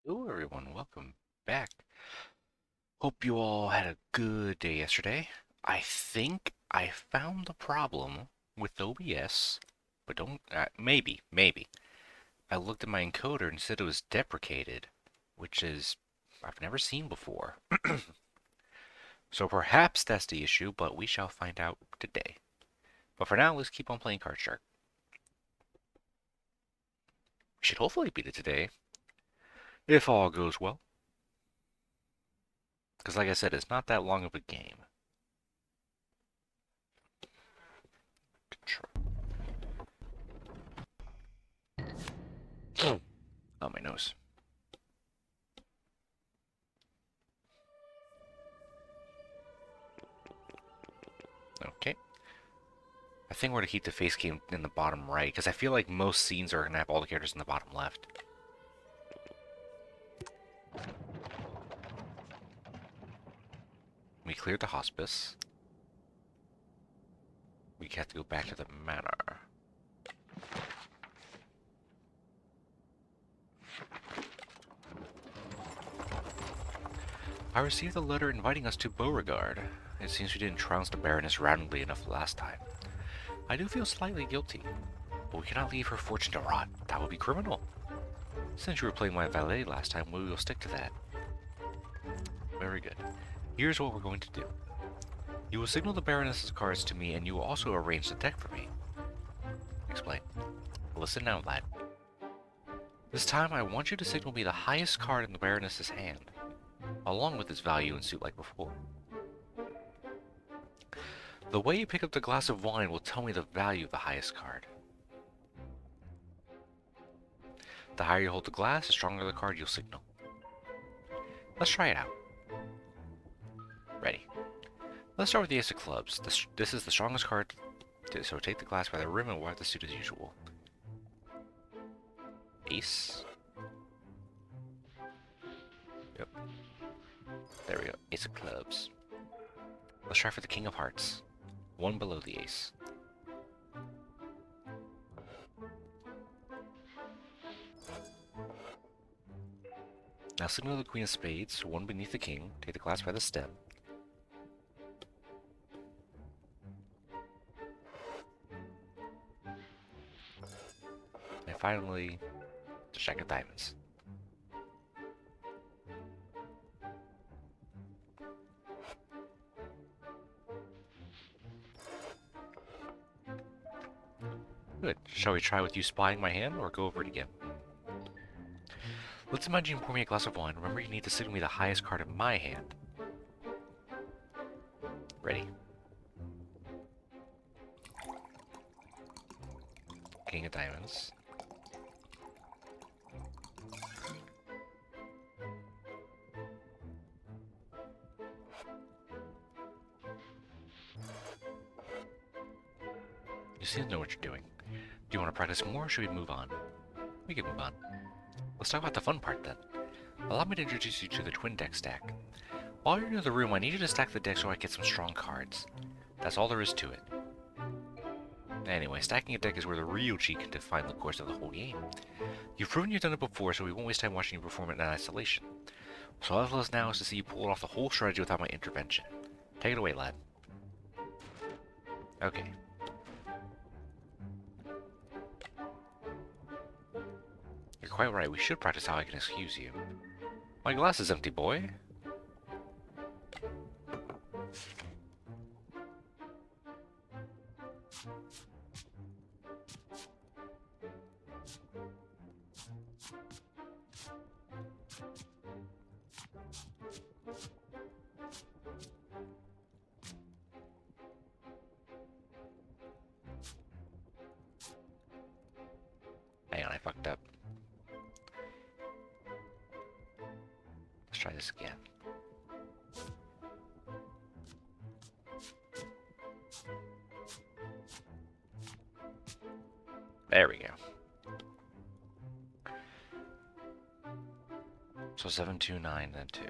Hello, everyone. Welcome back. Hope you all had a good day yesterday. I think I found the problem with OBS, but don't. Maybe. I looked at my encoder and said it was deprecated, which is I've never seen before. So perhaps that's the issue, but we shall find out today. But for now, let's keep on playing Card Shark. We should hopefully beat it today, if all goes well. Because, like I said, it's not that long of a game. Control. Oh, my nose. Okay. I think we're going to keep the face cam in the bottom right, because I feel like most scenes are going to have all the characters in the bottom left. We cleared the hospice. We have to go back to the manor. I received a letter inviting us to Beauregard. It seems we didn't trounce the Baroness roundly enough last time. I do feel slightly guilty, but we cannot leave her fortune to rot. That would be criminal. Since you were playing my valet last time, we will stick to that. Very good. Here's what we're going to do. You will signal the Baroness's cards to me, and you will also arrange the deck for me. Explain. Listen now, lad. This time, I want you to signal me the highest card in the Baroness's hand, along with its value and suit like before. The way you pick up the glass of wine will tell me the value of the highest card. The higher you hold the glass, the stronger the card you'll signal. Let's try it out. Ready. Let's start with the Ace of Clubs. This is the strongest card, so take the glass by the rim and wipe the suit as usual. Ace. Yep. There we go. Ace of Clubs. Let's try for the King of Hearts. One below the Ace. Now signal the Queen of Spades, one beneath the King. Take the glass by the stem. And finally, the Jack of Diamonds. Good. Shall we try with you spying my hand, or go over it again? Let's imagine you pour me a glass of wine. Remember, you need to signal me the highest card in my hand. Ready. King of Diamonds. You seem to know what you're doing. Do you want to practice more, or should we move on? We can move on. Let's talk about the fun part then. Allow me to introduce you to the twin deck stack. While you're in the room, I need you to stack the deck so I get some strong cards. That's all there is to it. Anyway, stacking a deck is where the real cheat can define the course of the whole game. You've proven you've done it before, so we won't waste time watching you perform it in isolation. So all of us now is to see you pull off the whole strategy without my intervention. Take it away, lad. Okay. You're quite right, we should practice how I can excuse you. My glass is empty, boy. Hang on, I fucked up. Let's try this again. There we go. So 7, 2, 9, then 2.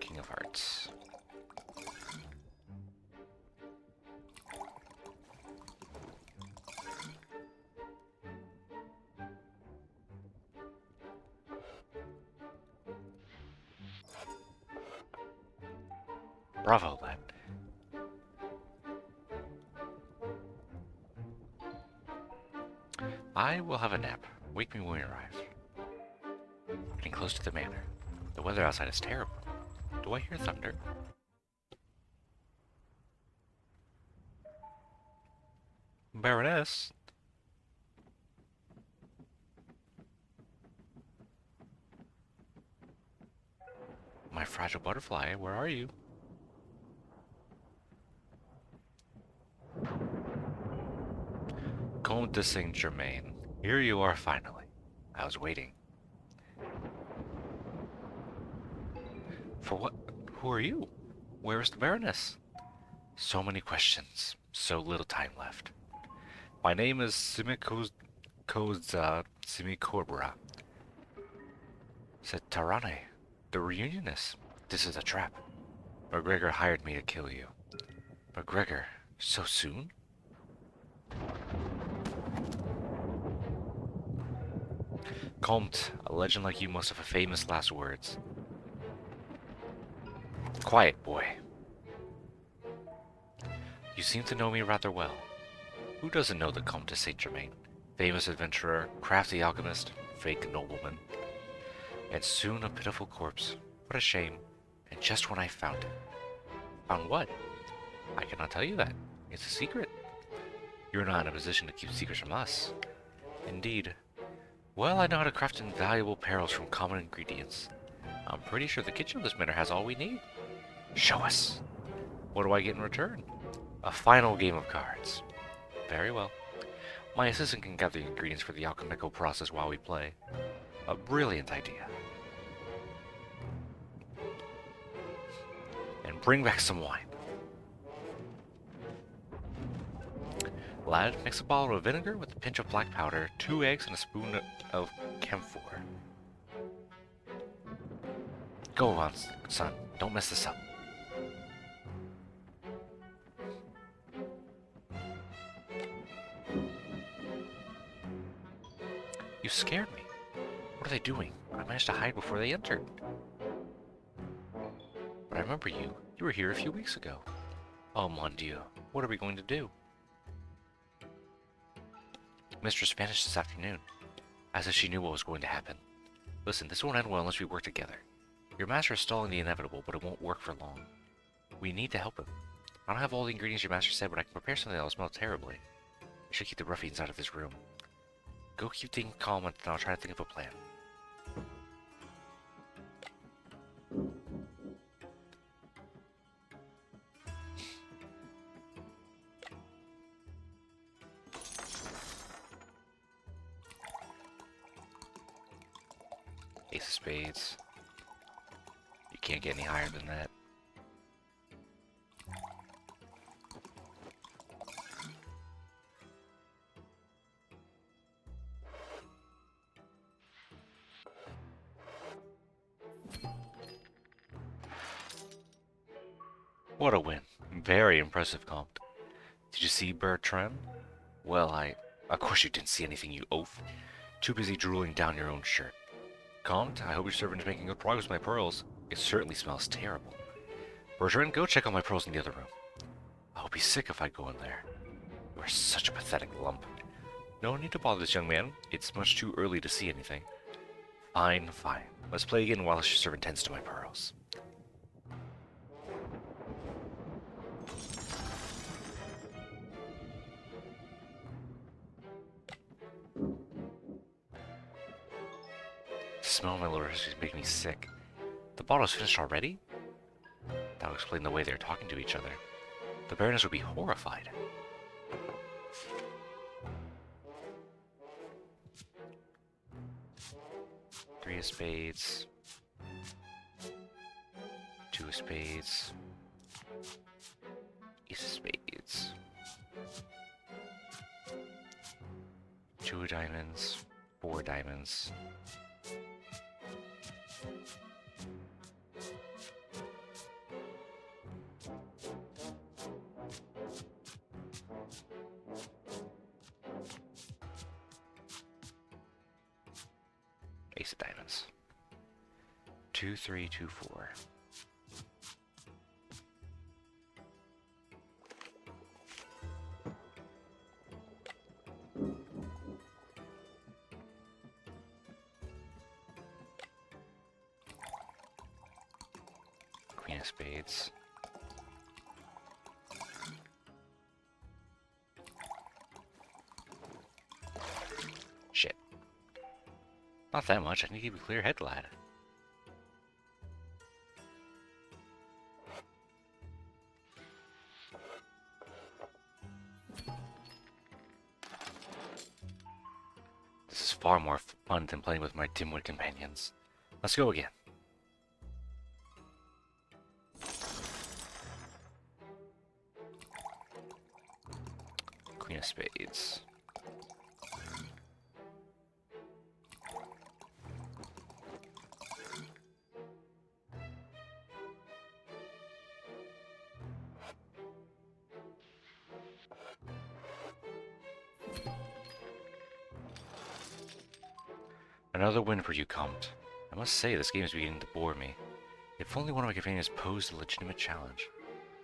King of Hearts. Bravo, lad. I will have a nap. Wake me when we arrive. Getting close to the manor. The weather outside is terrible. Do I hear thunder? Baroness? My fragile butterfly, where are you? Comte de Saint Germain. Here you are finally. I was waiting. For what? Who are you? Where is the Baroness? So many questions. So little time left. My name is Simikoza Simikobra. Said Tarane. The reunionists. This is a trap. McGregor hired me to kill you. McGregor, so soon? Comte, a legend like you must have a famous last words. Quiet, boy. You seem to know me rather well. Who doesn't know the Comte de Saint Germain? Famous adventurer, crafty alchemist, fake nobleman. And soon a pitiful corpse. What a shame. And just when I found it. Found what? I cannot tell you that. It's a secret. You're not in a position to keep secrets from us. Indeed. Well, I know how to craft invaluable perils from common ingredients. I'm pretty sure the kitchen of this manor has all we need. Show us. What do I get in return? A final game of cards. Very well. My assistant can gather the ingredients for the alchemical process while we play. A brilliant idea. And bring back some wine. Lad, mix a bottle of vinegar with a pinch of black powder, 2 eggs, and a spoon of camphor. Go on, son. Don't mess this up. You scared me. What are they doing? I managed to hide before they entered. But I remember you. You were here a few weeks ago. Oh, mon Dieu. What are we going to do? Mistress vanished this afternoon, as if she knew what was going to happen. Listen, this won't end well unless we work together. Your master is stalling the inevitable, but it won't work for long. We need to help him. I don't have all the ingredients your master said, but I can prepare something that will smell terribly. I should keep the ruffians out of this room. Go keep things calm, and I'll try to think of a plan. Ace of spades. You can't get any higher than that. What a win. Very impressive, Comte. Did you see Bertrand? Well, Of course you didn't see anything, you oaf. Too busy drooling down your own shirt. Comte, I hope your servant is making good progress with my pearls. It certainly smells terrible. Bertrand, go check on my pearls in the other room. I'll be sick if I go in there. You are such a pathetic lump. No need to bother this young man. It's much too early to see anything. Fine, fine. Let's play again while your servant tends to my pearls. The smell of my little is making me sick. The bottle's finished already? That would explain the way they're talking to each other. The Baroness would be horrified. Three of spades. Two of spades. Ace of spades. Two of diamonds. Four diamonds. Ace of diamonds. 2, 3, 2, 4. of spades. Shit. Not that much. I need to keep a clear head, lad. This is far more fun than playing with my dimwit companions. Let's go again. Queen of spades. Another win for you, Comte. I must say, this game is beginning to bore me. If only one of my companions posed a legitimate challenge.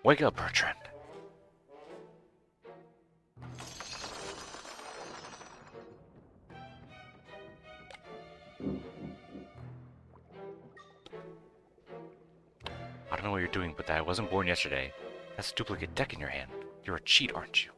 Wake up, Bertrand! I don't know what you're doing, but I wasn't born yesterday. That's a duplicate deck in your hand. You're a cheat, aren't you?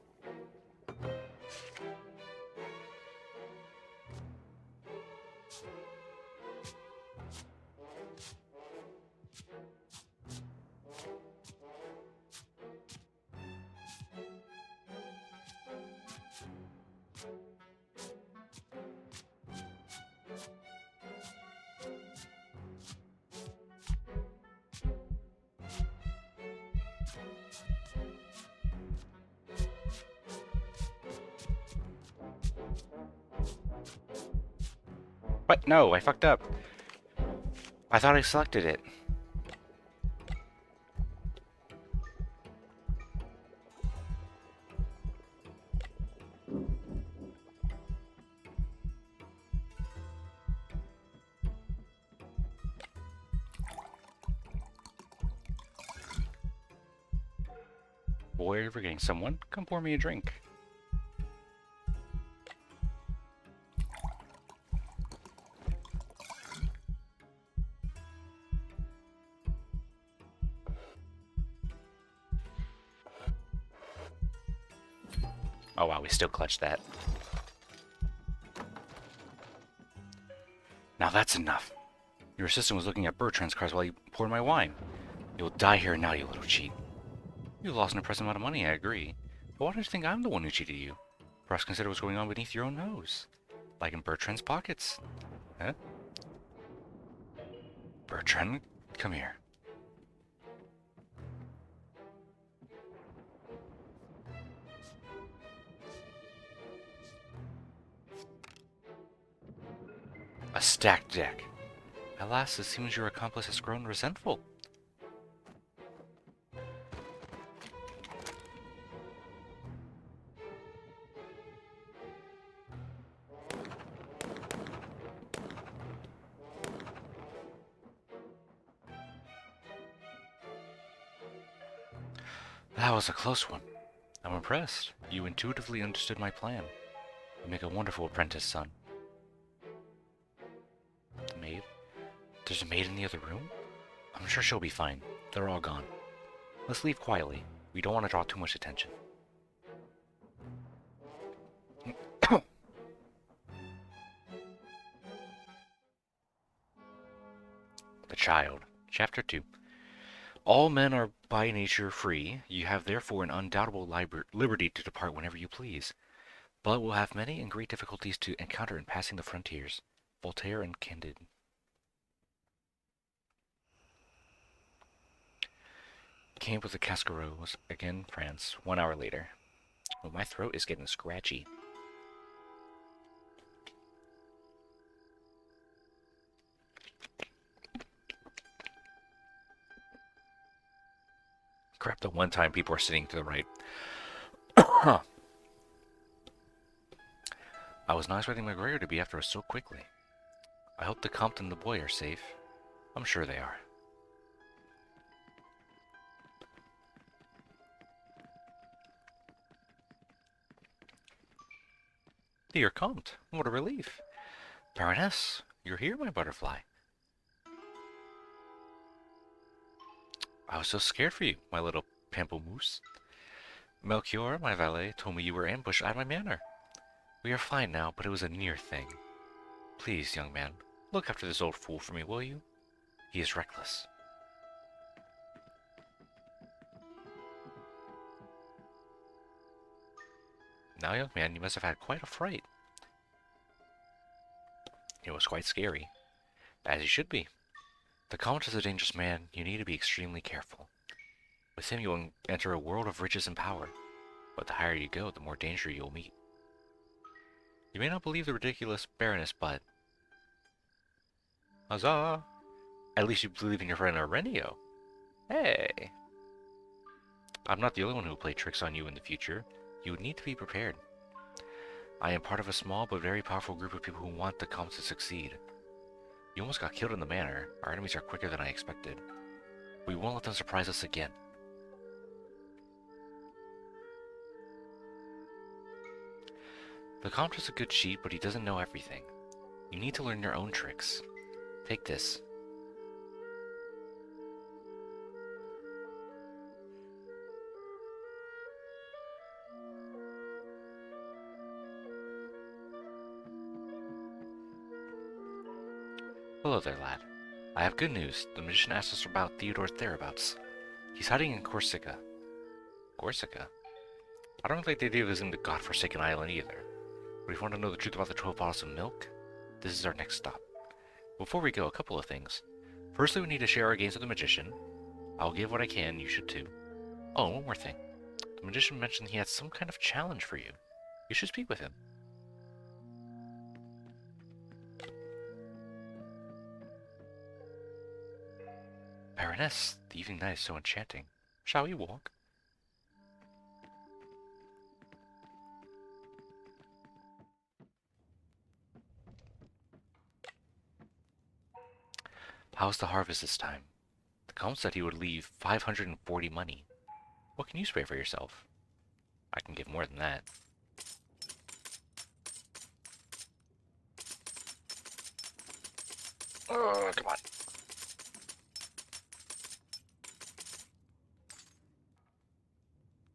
What? No, I fucked up. I thought I selected it. Boy, you're forgetting someone. Come pour me a drink. Oh wow, we still clutched that. Now that's enough. Your assistant was looking at Bertrand's cards while you poured my wine. You'll die here now, you little cheat. You lost an impressive amount of money, I agree. But why don't you think I'm the one who cheated you? Perhaps consider what's going on beneath your own nose. Like in Bertrand's pockets. Huh? Bertrand, come here. A stacked deck. Alas, it seems your accomplice has grown resentful. That was a close one. I'm impressed. You intuitively understood my plan. You make a wonderful apprentice, son. The maid? There's a maid in the other room? I'm sure she'll be fine. They're all gone. Let's leave quietly. We don't want to draw too much attention. The Child. Chapter 2. All men are by nature free. You have therefore an undoubtable liberty to depart whenever you please. But will have many and great difficulties to encounter in passing the frontiers. Voltaire and Candide. Camp with the Cascarots, again France, 1 hour later. Oh, my throat is getting scratchy. Crap, the one time people are sitting to the right. I was not expecting McGregor to be after us so quickly. I hope the Comte and the boy are safe. I'm sure they are. Dear Comte, what a relief. Baroness, you're here, my butterfly. I was so scared for you, my little pamplemousse. Melchior, my valet, told me you were ambushed at my manor. We are fine now, but it was a near thing. Please, young man, look after this old fool for me, will you? He is reckless. Now, young man, you must have had quite a fright. It was quite scary, as you should be. The Count is a dangerous man. You need to be extremely careful. With him, you will enter a world of riches and power, but the higher you go, the more danger you'll meet. You may not believe the ridiculous Baroness, but... Huzzah! At least you believe in your friend Aurelio. Hey! I'm not the only one who will play tricks on you in the future. You would need to be prepared. I am part of a small but very powerful group of people who want the Count to succeed. You almost got killed in the manor. Our enemies are quicker than I expected. We won't let them surprise us again. The Count is a good cheat, but he doesn't know everything. You need to learn your own tricks. Take this. Hello there, lad. I have good news. The magician asked us about Theodore's thereabouts. He's hiding in Corsica. Corsica? I don't think the idea of visiting the godforsaken island either. But if you want to know the truth about the 12 bottles of milk, this is our next stop. Before we go, a couple of things. Firstly, we need to share our gains with the magician. I'll give what I can, you should too. Oh, and one more thing. The magician mentioned he had some kind of challenge for you. You should speak with him. Baroness, the evening night is so enchanting. Shall we walk? How's the harvest this time? The Count said he would leave 540 money. What can you spare for yourself? I can give more than that. Oh, come on.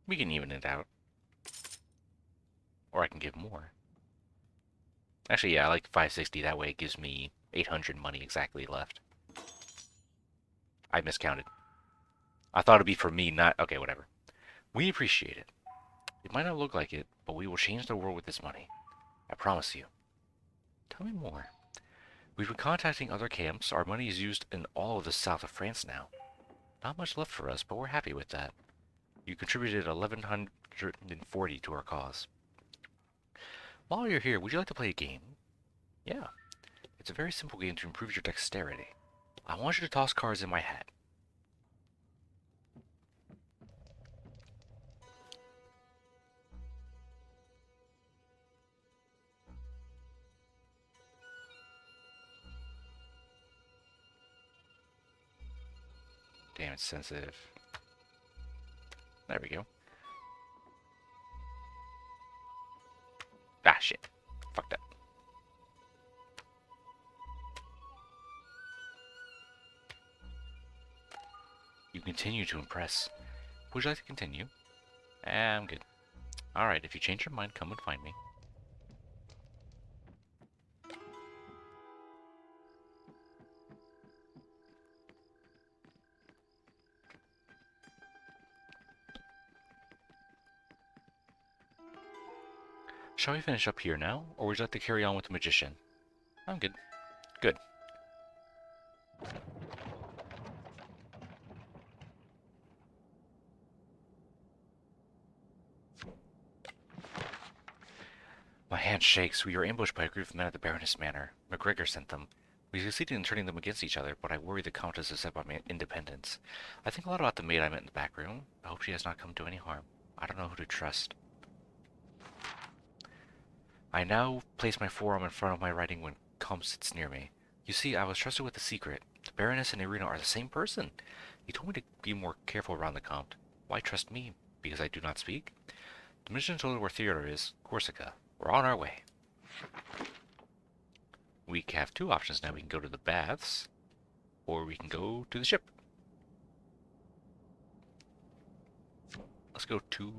We can even it out. Or I can give more. Actually, yeah, I like 560. That way it gives me 800 money exactly left. I miscounted. I thought it'd be for me, not... Okay, whatever. We appreciate it. It might not look like it, but we will change the world with this money. I promise you. Tell me more. We've been contacting other camps. Our money is used in all of the south of France now. Not much left for us, but we're happy with that. You contributed 1,140 to our cause. While you're here, would you like to play a game? Yeah. It's a very simple game to improve your dexterity. I want you to toss cards in my hat. Damn, it's sensitive. There we go. Ah, shit. Fuck that. You continue to impress. Would you like to continue? I'm good. Alright, if you change your mind, come and find me. Shall we finish up here now, or would you like to carry on with the magician? I'm good. Good. My hand shakes. We were ambushed by a group of men at the Baroness Manor. MacGregor sent them. We succeeded in turning them against each other, but I worry the Countess is set by my independence. I think a lot about the maid I met in the back room. I hope she has not come to any harm. I don't know who to trust. I now place my forearm in front of my writing when Combs sits near me. You see, I was trusted with a secret. The Baroness and Irina are the same person. He told me to be more careful around the Count. Why trust me? Because I do not speak? The mission told where Theodore is, Corsica. We're on our way. We have two options now. We can go to the baths, or we can go to the ship. Let's go to...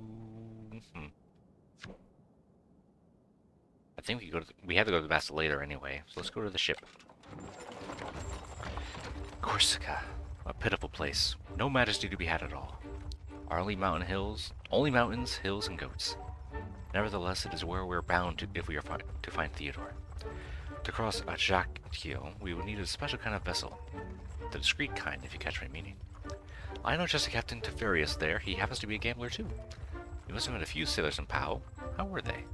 I think we have to go to the Basta later anyway, so let's go to the ship. Corsica. A pitiful place. No majesty to be had at all. Our only mountains, hills, and goats. Nevertheless, it is where we're bound to if we are to find Theodore. To cross Ajaccio, we would need a special kind of vessel. The discreet kind, if you catch my meaning. I know just a Captain Teferius there. He happens to be a gambler, too. You must have met a few sailors in Pau. How were they?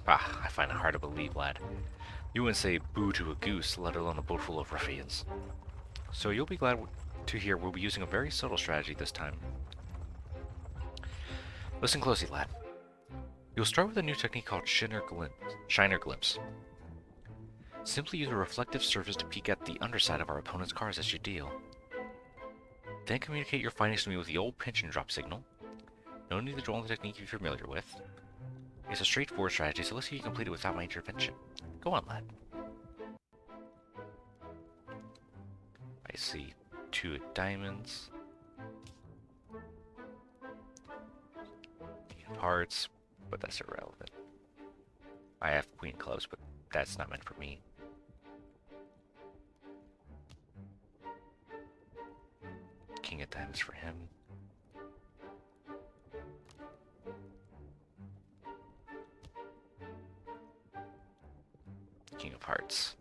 I find it hard to believe, lad. You wouldn't say boo to a goose, let alone a boat full of ruffians. So you'll be glad to hear we'll be using a very subtle strategy this time. Listen closely, lad. You'll start with a new technique called Shiner Glimpse. Simply use a reflective surface to peek at the underside of our opponent's cars as you deal. Then communicate your findings to me with the old pinch and drop signal. No need to draw on the technique you're familiar with. It's a straightforward strategy, so let's see you complete it without my intervention. Go on, lad. I see 2 diamonds. Hearts, but that's irrelevant. I have queen clubs, but that's not meant for me. King of diamonds for him. King of hearts.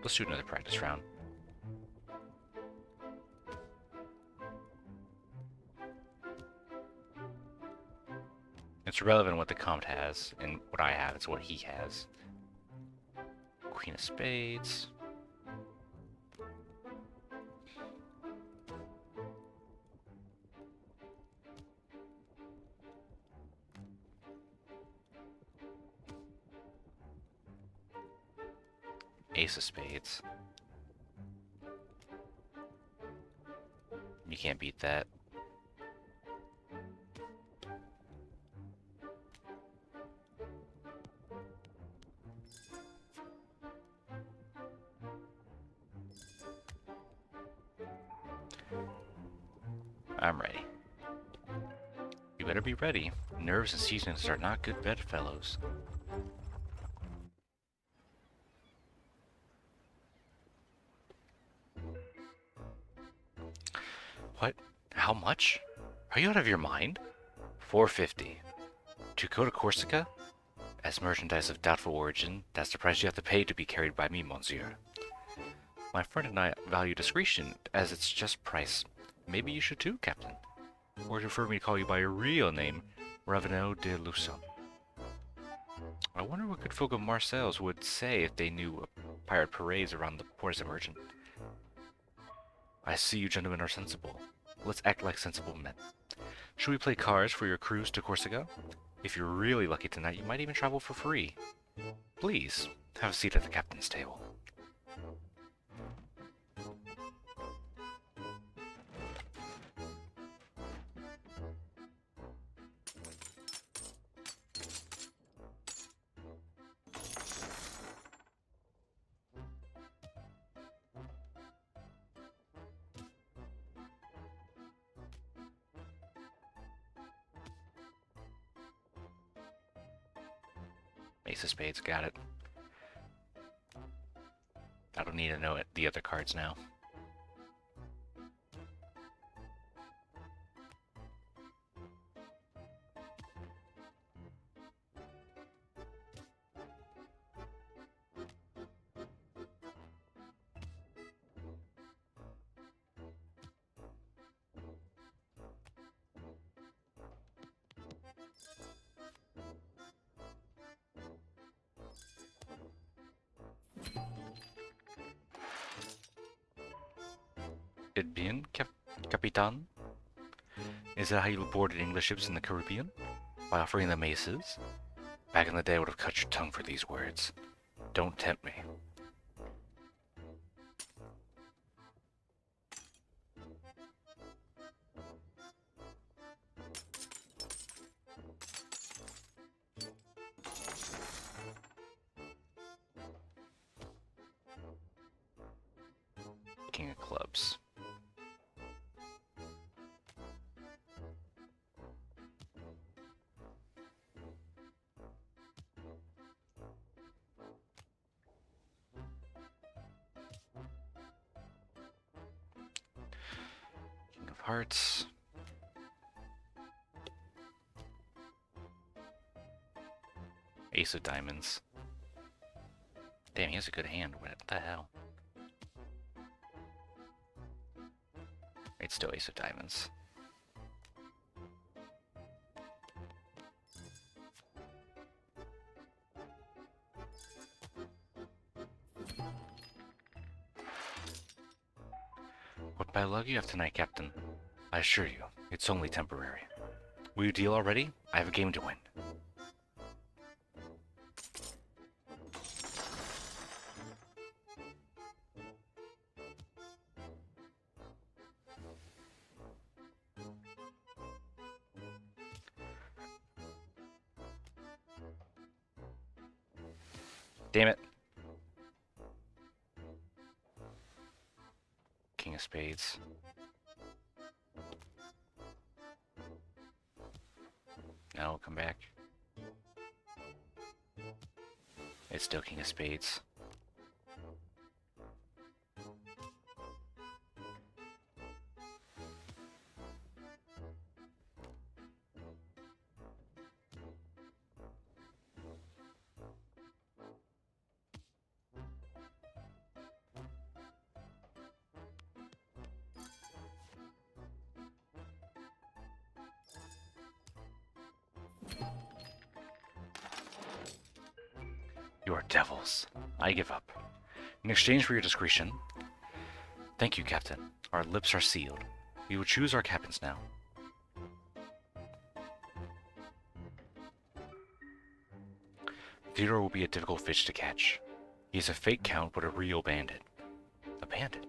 Let's do another practice round. It's irrelevant what the Comte has and what I have, it's what he has. Queen of spades. Ace of spades. You can't beat that. I'm ready. You better be ready. Nerves and seasons are not good bedfellows. What? How much? Are you out of your mind? 450. To go to Corsica? As merchandise of doubtful origin, that's the price you have to pay to be carried by me, monsieur. My friend and I value discretion as its just price. Maybe you should too, Captain. Or prefer me to call you by your real name, Ravenel de Lusson. I wonder what good folk of Marseilles would say if they knew pirate parades around the port as a merchant. I see you gentlemen are sensible. Let's act like sensible men. Should we play cards for your cruise to Corsica? If you're really lucky tonight, you might even travel for free. Please, have a seat at the captain's table. Ace of spades, got it. I don't need to know the other cards now. it bien, Capitan? Is that how you boarded English ships in the Caribbean? By offering them aces? Back in the day, I would have cut your tongue for these words. Don't tempt me. King of clubs. King of hearts. Ace of diamonds. Damn, he has a good hand. What the hell? It's still ace of diamonds. What bad luck you have tonight, Captain? I assure you, it's only temporary. Will you deal already? I have a game to win. Damn it. King of spades. No, come back. It's still king of spades. You are devils. I give up. In exchange for your discretion... Thank you, Captain. Our lips are sealed. We will choose our captains now. Theodore will be a difficult fish to catch. He is a fake count, but a real bandit. A bandit?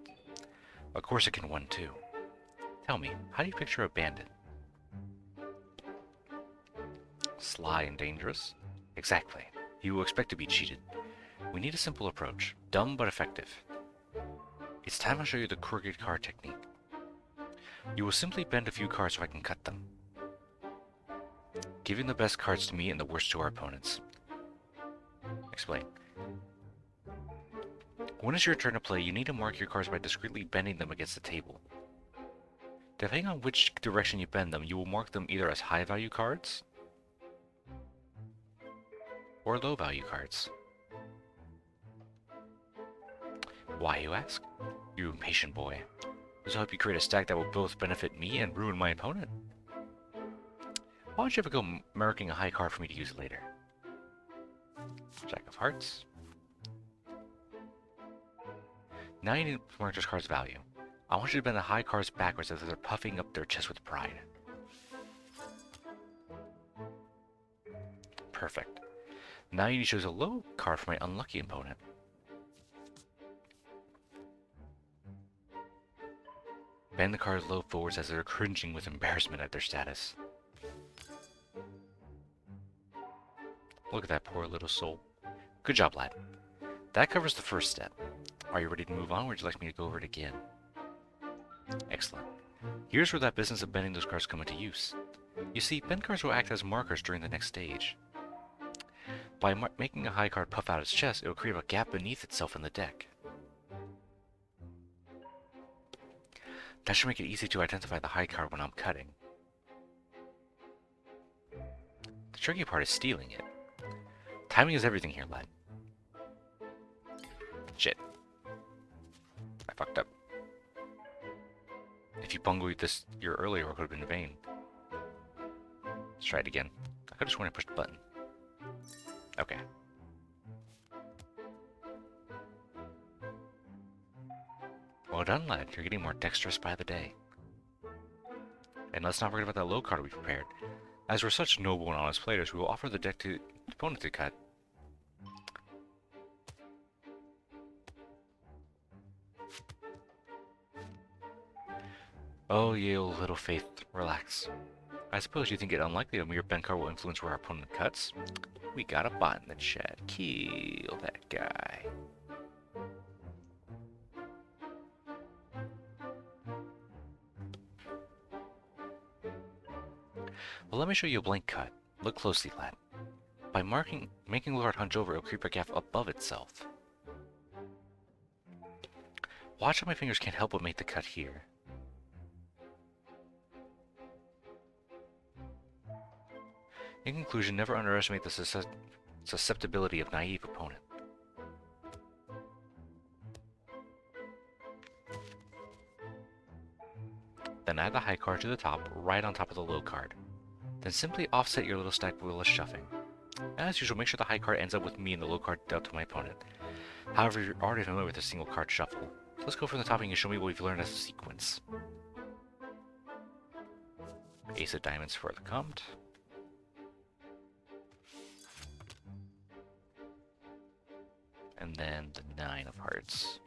A Corsican one, too. Tell me, how do you picture a bandit? Sly and dangerous? Exactly. He will expect to be cheated. We need a simple approach. Dumb but effective. It's time I show you the crooked card technique. You will simply bend a few cards so I can cut them. Giving the best cards to me and the worst to our opponents. Explain. When it's your turn to play, you need to mark your cards by discreetly bending them against the table. Depending on which direction you bend them, you will mark them either as high value cards or low value cards. Why, you ask? You impatient boy. This will help you create a stack that will both benefit me and ruin my opponent. Why don't you ever go marking a high card for me to use later? Jack of hearts. Now you need to mark this card's value. I want you to bend the high cards backwards as if they're puffing up their chest with pride. Perfect. Now you need to choose a low card for my unlucky opponent. Bend the cards low forwards as they're cringing with embarrassment at their status. Look at that poor little soul. Good job, lad. That covers the first step. Are you ready to move on, or would you like me to go over it again? Excellent. Here's where that business of bending those cards come into use. You see, bend cards will act as markers during the next stage. By making a high card puff out its chest, it will create a gap beneath itself in the deck. That should make it easy to identify the high card when I'm cutting. The tricky part is stealing it. Timing is everything here, lad. Shit. I fucked up. If you bungled this year earlier, it could have been in vain. Let's try it again. I could have sworn I pushed the button. Okay. Well done, lad. You're getting more dexterous by the day. And let's not forget about that low card we prepared. As we're such noble and honest players, we will offer the deck to the opponent to cut. Oh, ye old little faith, relax. I suppose you think it unlikely a mere bent card will influence where our opponent cuts? We got a bot in the chat. Kill that guy. Well, let me show you a blank cut. Look closely, lad. By making the card hunch over, it'll creep a gap above itself. Watch how my fingers can't help but make the cut here. In conclusion, never underestimate the susceptibility of naive opponent. Then add the high card to the top, right on top of the low card. Then simply offset your little stack wheel as shuffling. As usual, make sure the high card ends up with me and the low card dealt to my opponent. However, you're already familiar with a single card shuffle. So let's go from the top and you show me what we've learned as a sequence. Ace of diamonds for the Comte. And then the 9 of hearts.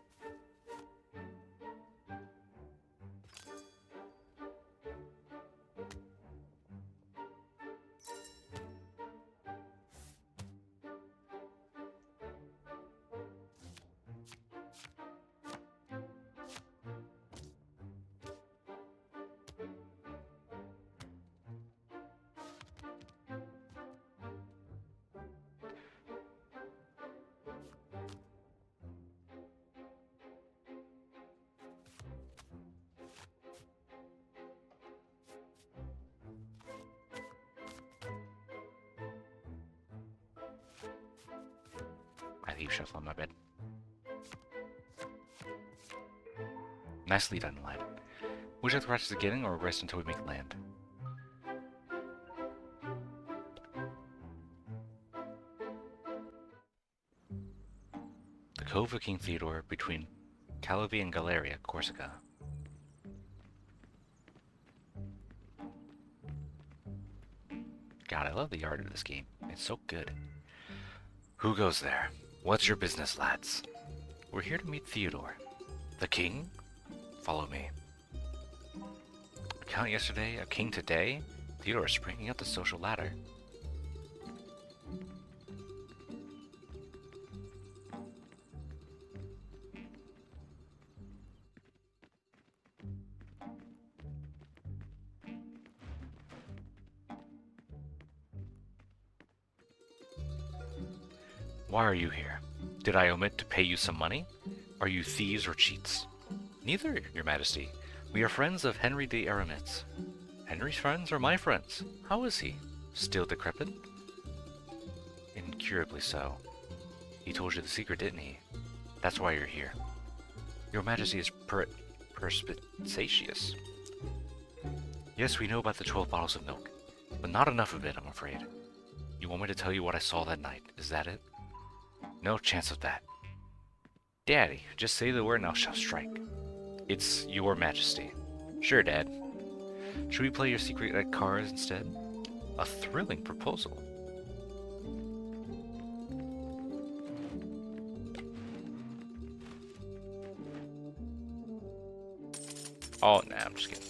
I leave shuffle on my bed. Nicely done, lad. Would you like to practice again or rest until we make land? The Cove of King Theodore between Calavi and Galeria, Corsica. God, I love the art of this game. It's so good. Who goes there? What's your business, lads? We're here to meet Theodore. The king? Follow me. A count yesterday, a king today? Theodore is springing up the social ladder. Why are you here? Did I omit to pay you some money? Are you thieves or cheats? Neither, your majesty. We are friends of Henry de Aramitz. Henry's friends are my friends. How is he? Still decrepit? Incurably so. He told you the secret, didn't he? That's why you're here. Your majesty is perspicacious. Yes, we know about the 12 bottles of milk, but not enough of it, I'm afraid. You want me to tell you what I saw that night? Is that it? No chance of that. Daddy, just say the word and I shall strike. It's your majesty. Sure, Dad. Should we play your secret at cards instead? A thrilling proposal. Oh, nah, I'm just kidding.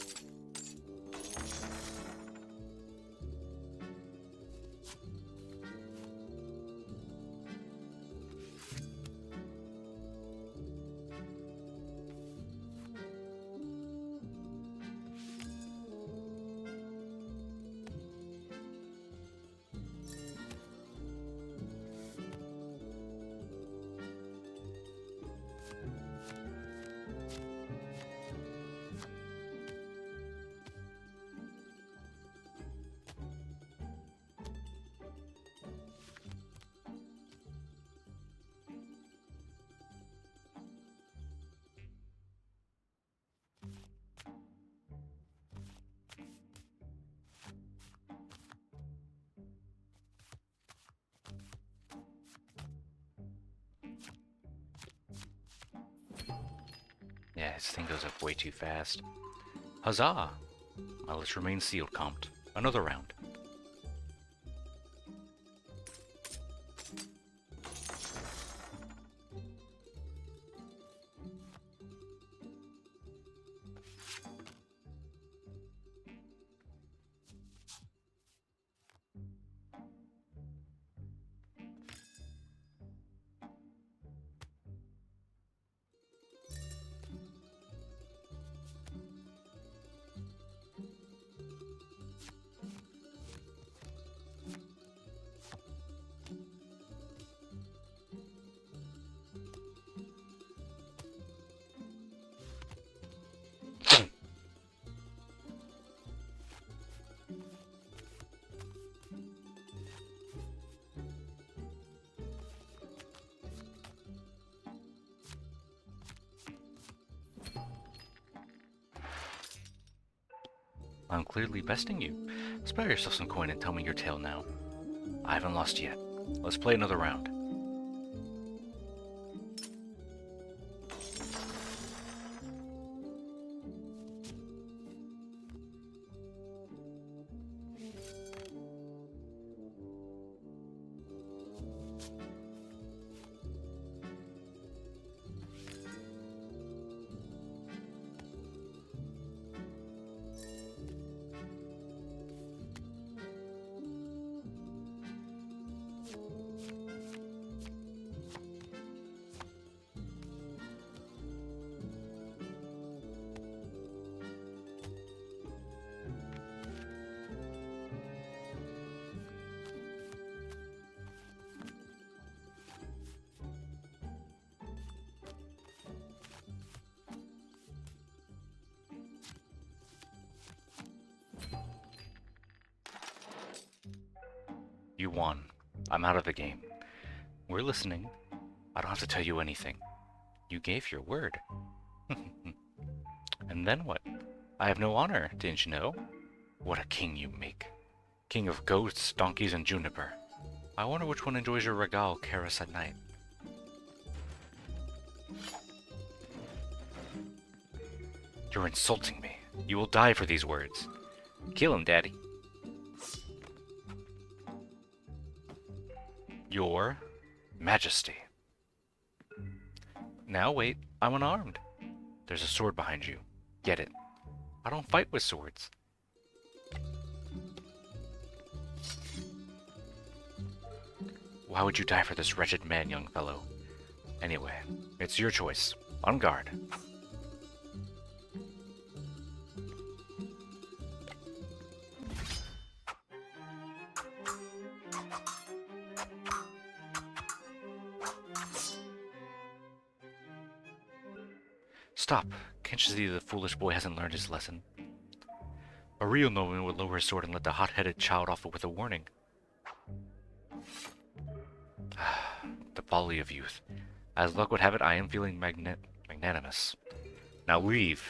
This thing goes up way too fast. Huzzah! My lips remain sealed, Comte. Another round. I'm clearly besting you. Spare yourself some coin and tell me your tale now. I haven't lost yet. Let's play another round. You won. I'm out of the game. We're listening. I don't have to tell you anything. You gave your word. And then what? I have no honor, didn't you know? What a king you make. King of ghosts, donkeys, and juniper. I wonder which one enjoys your regal caress at night. You're insulting me. You will die for these words. Kill him, Daddy. Your Majesty. Now wait, I'm unarmed. There's a sword behind you. Get it. I don't fight with swords. Why would you die for this wretched man, young fellow? Anyway, it's your choice. On guard. Stop. Can't you see the foolish boy hasn't learned his lesson? A real nobleman would lower his sword and let the hot-headed child off with a warning. The folly of youth. As luck would have it, I am feeling magnanimous. Now leave.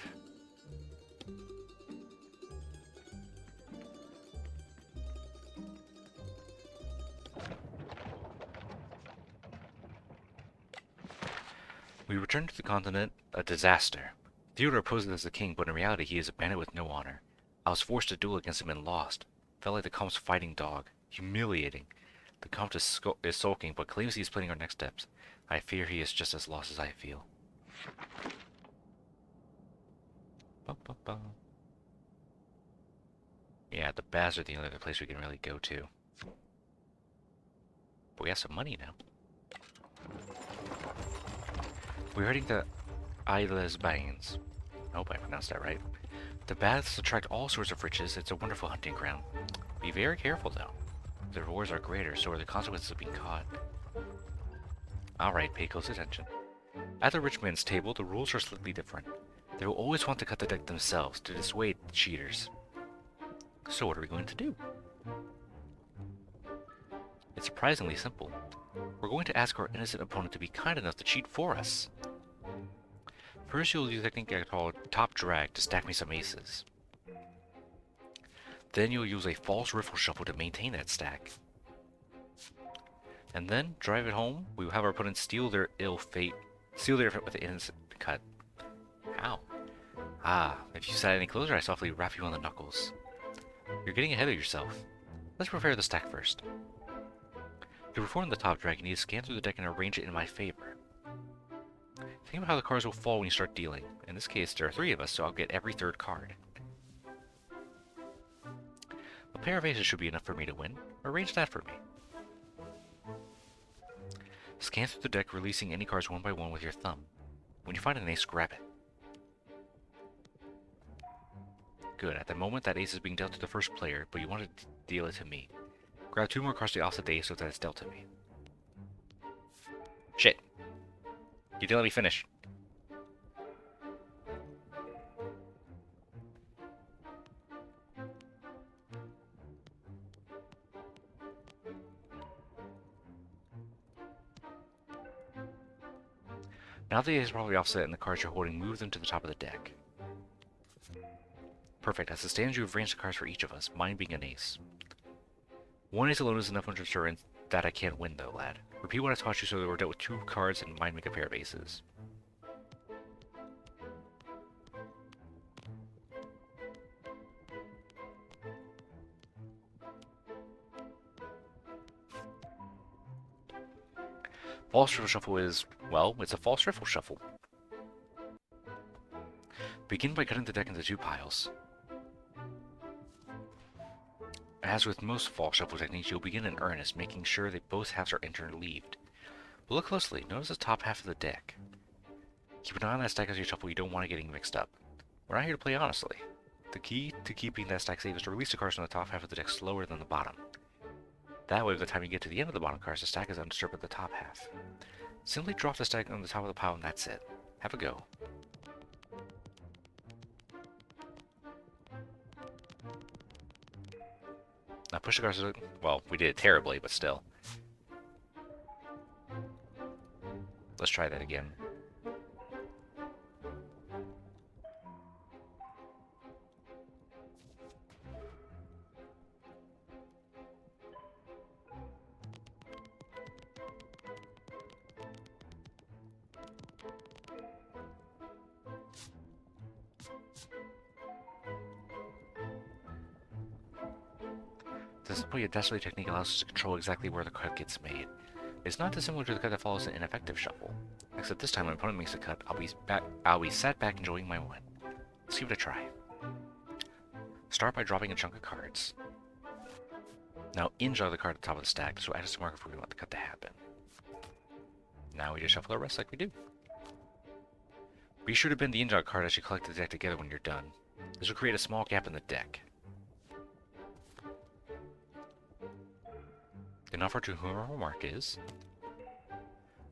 We return to the continent, a disaster. Theodore poses as the king, but in reality he is a bandit with no honor. I was forced to duel against him and lost. Felt like the Comte's fighting dog. Humiliating. The Comte is sulking, but claims he is planning our next steps. I fear he is just as lost as I feel. Ba-ba-ba. Yeah, the baths are the only other place we can really go to. But we have some money now. We're heading to Isles Bains. I hope I pronounced that right. The baths attract all sorts of riches. It's a wonderful hunting ground. Be very careful, though. The rewards are greater, so are the consequences of being caught. Alright, pay close attention. At the rich man's table, the rules are slightly different. They will always want to cut the deck themselves to dissuade the cheaters. So what are we going to do? It's surprisingly simple. We're going to ask our innocent opponent to be kind enough to cheat for us. First, you'll use a technique I call top drag to stack me some aces. Then you'll use a false riffle shuffle to maintain that stack. And then, drive it home, we will have our opponent seal their ill fate with an innocent cut. Ow. Ah, if you sat any closer, I softly rap you on the knuckles. You're getting ahead of yourself. Let's prepare the stack first. To perform the top drag, you need to scan through the deck and arrange it in my favor. Think about how the cards will fall when you start dealing. In this case, there are 3 of us, so I'll get every 3rd card. A pair of aces should be enough for me to win. Arrange that for me. Scan through the deck, releasing any cards one by one with your thumb. When you find an ace, grab it. Good. At the moment, that ace is being dealt to the first player, but you want to deal it to me. Grab 2 more cards to offset the ace so that it's dealt to me. Shit. You didn't let me finish. Now the ace is probably offset and the cards you're holding, move them to the top of the deck. Perfect. As it stands, you have arranged the cards for each of us, mine being an ace. 1 ace alone is enough to ensure that I can't win, though, lad. Repeat what I taught you so that we're dealt with 2 cards and mine make a pair of aces. False Riffle Shuffle is, well, it's a false riffle shuffle. Begin by cutting the deck into 2 piles. As with most false shuffle techniques, you'll begin in earnest, making sure that both halves are interleaved. But look closely, notice the top half of the deck. Keep an eye on that stack as you shuffle, you don't want it getting mixed up. We're not here to play honestly. The key to keeping that stack safe is to release the cards from the top half of the deck slower than the bottom. That way, by the time you get to the end of the bottom cards, the stack is undisturbed at the top half. Simply drop the stack on the top of the pile and that's it. Have a go. Now push the cards, well, we did it terribly, but still. Let's try that again. The Simply Destiny technique allows us to control exactly where the cut gets made. It's not dissimilar to the cut that follows an ineffective shuffle. Except this time when an opponent makes a cut, I'll be sat back enjoying my win. Let's give it a try. Start by dropping a chunk of cards. Now in-jog the card at the top of the stack, so add a marker if we want the cut to happen. Now we just shuffle the rest like we do. Be sure to bend the in-jog card as you collect the deck together when you're done. This will create a small gap in the deck. An offer to whoever remark is,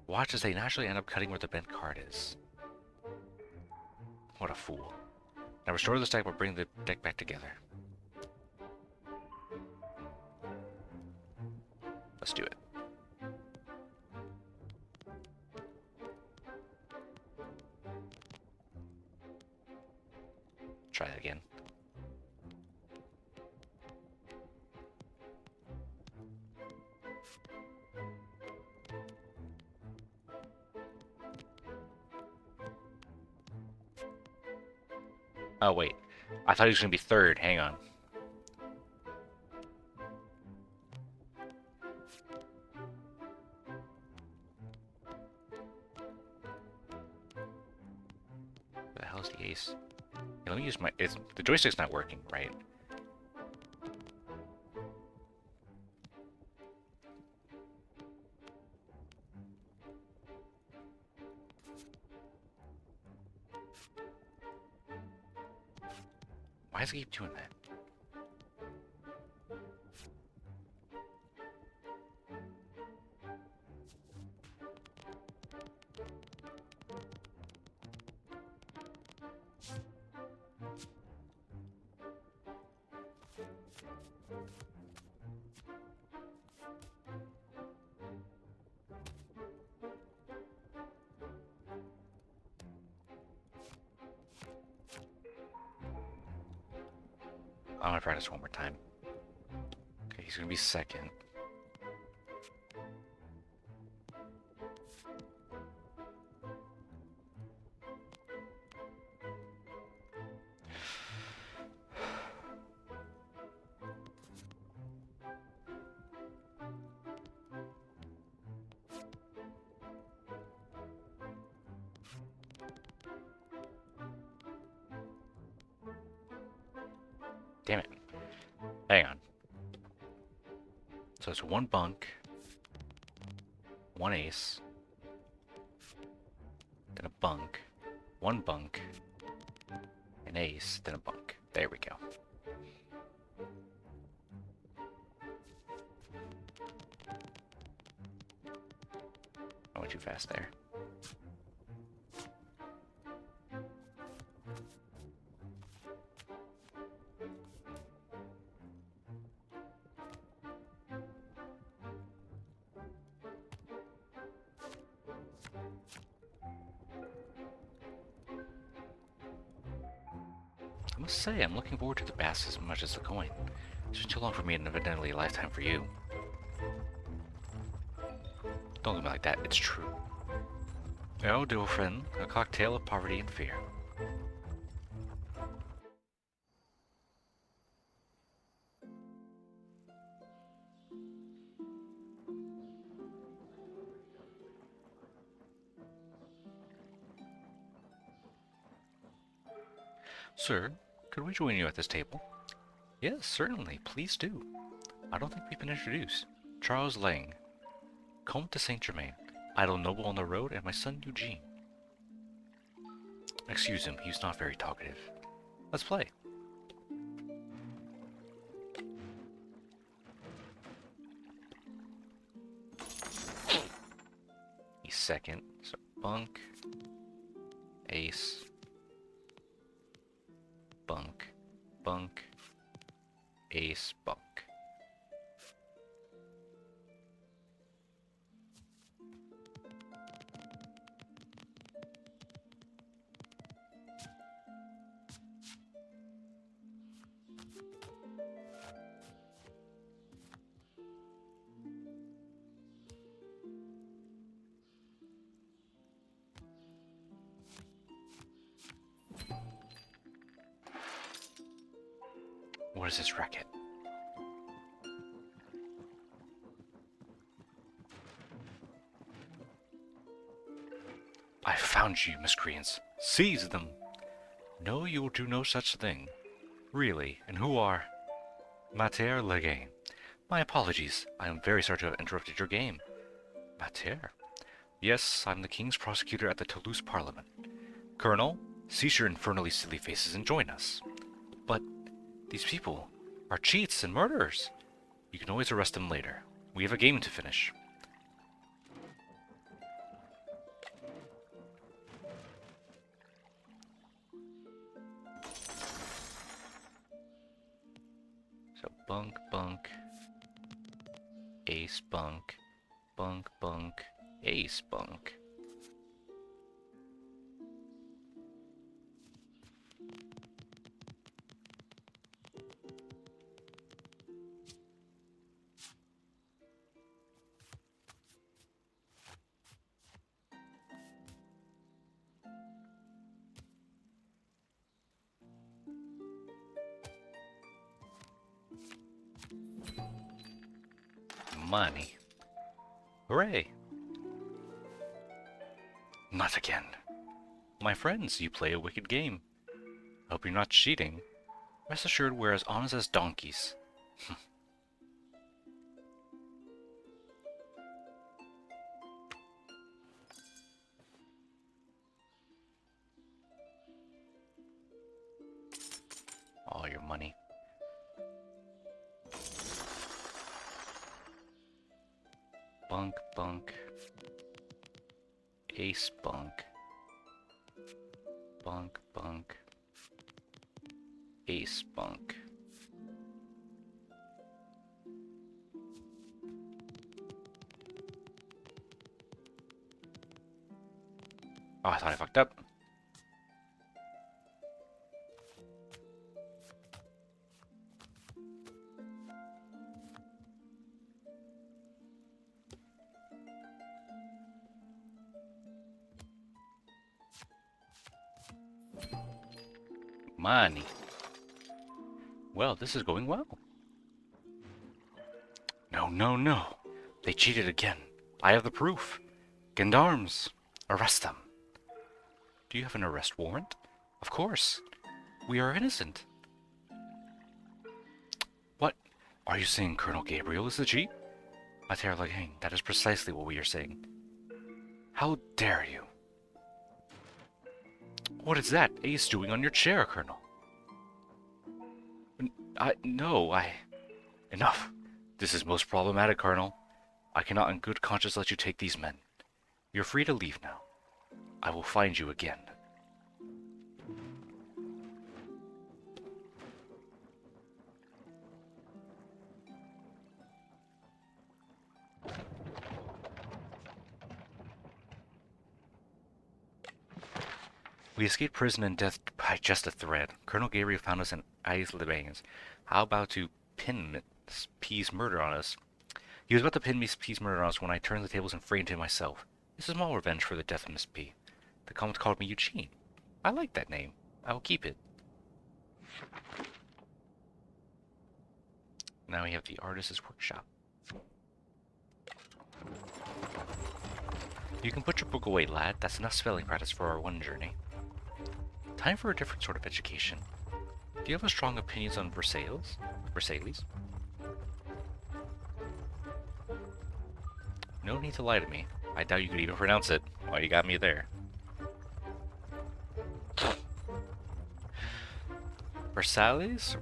watch as they naturally end up cutting where the bent card is. What a fool. Now restore the stack by bringing the deck back together. Let's do it. Try that again. Oh, wait. I thought he was going to be 3rd. Hang on. Where the hell is the ace? Yeah, let me use my... the joystick's not working, right? Why does it keep doing that? I'm gonna practice one more time. Okay, he's gonna be 2nd. So it's one bunk, one ace, then a bunk, one bunk, an ace, then a bunk. There we go. I went too fast there. I must say, I'm looking forward to the bass as much as the coin. It's been too long for me and evidently a lifetime for you. Don't look at me like that, it's true. Oh, dear friend, a cocktail of poverty and fear. Sir, could we join you at this table? Yes, certainly, please do. I don't think we've been introduced. Charles Lang, Comte de Saint-Germain, idle noble on the road, and my son Eugene. Excuse him, he's not very talkative. Let's play. He's second, so bunk, ace, bunk, bunk, ace, bunk. What is this racket? I found you, miscreants. Seize them! No, you will do no such thing. Really, and who are... Mater Legge. My apologies. I am very sorry to have interrupted your game. Mater? Yes, I'm the King's prosecutor at the Toulouse Parliament. Colonel, cease your infernally silly faces and join us. But these people are cheats and murderers. You can always arrest them later. We have a game to finish. So bunk, bunk, ace, bunk, bunk, bunk, ace, bunk. Money. Hooray! Not again. My friends, you play a wicked game. Hope you're not cheating. Rest assured we're as honest as donkeys. All your money. Bunk, bunk. Ace, bunk. Bunk, bunk. Ace, bunk. Oh, I thought I fucked up. Money. Well, this is going well. No, no, no. They cheated again. I have the proof. Gendarmes, arrest them. Do you have an arrest warrant? Of course. We are innocent. What? Are you saying Colonel Gabriel is the cheat? Matera Lagang, that is precisely what we are saying. How dare you? What is that? A stewing on your chair, Colonel. No, Enough. This is most problematic, Colonel. I cannot in good conscience let you take these men. You're free to leave now. I will find you again. We escaped prison and death by just a thread. Colonel Gabriel found us in Isla Bangs. How about to pin Miss P's murder on us? He was about to pin Miss P's murder on us when I turned the tables and framed him myself. This is small revenge for the death of Miss P. The comments called me Eugene. I like that name. I will keep it. Now we have the artist's workshop. You can put your book away, lad. That's enough spelling practice for our one journey. Time for a different sort of education. Do you have a strong opinions on Versailles? No need to lie to me. I doubt you could even pronounce it. Why, you got me there. Versailles is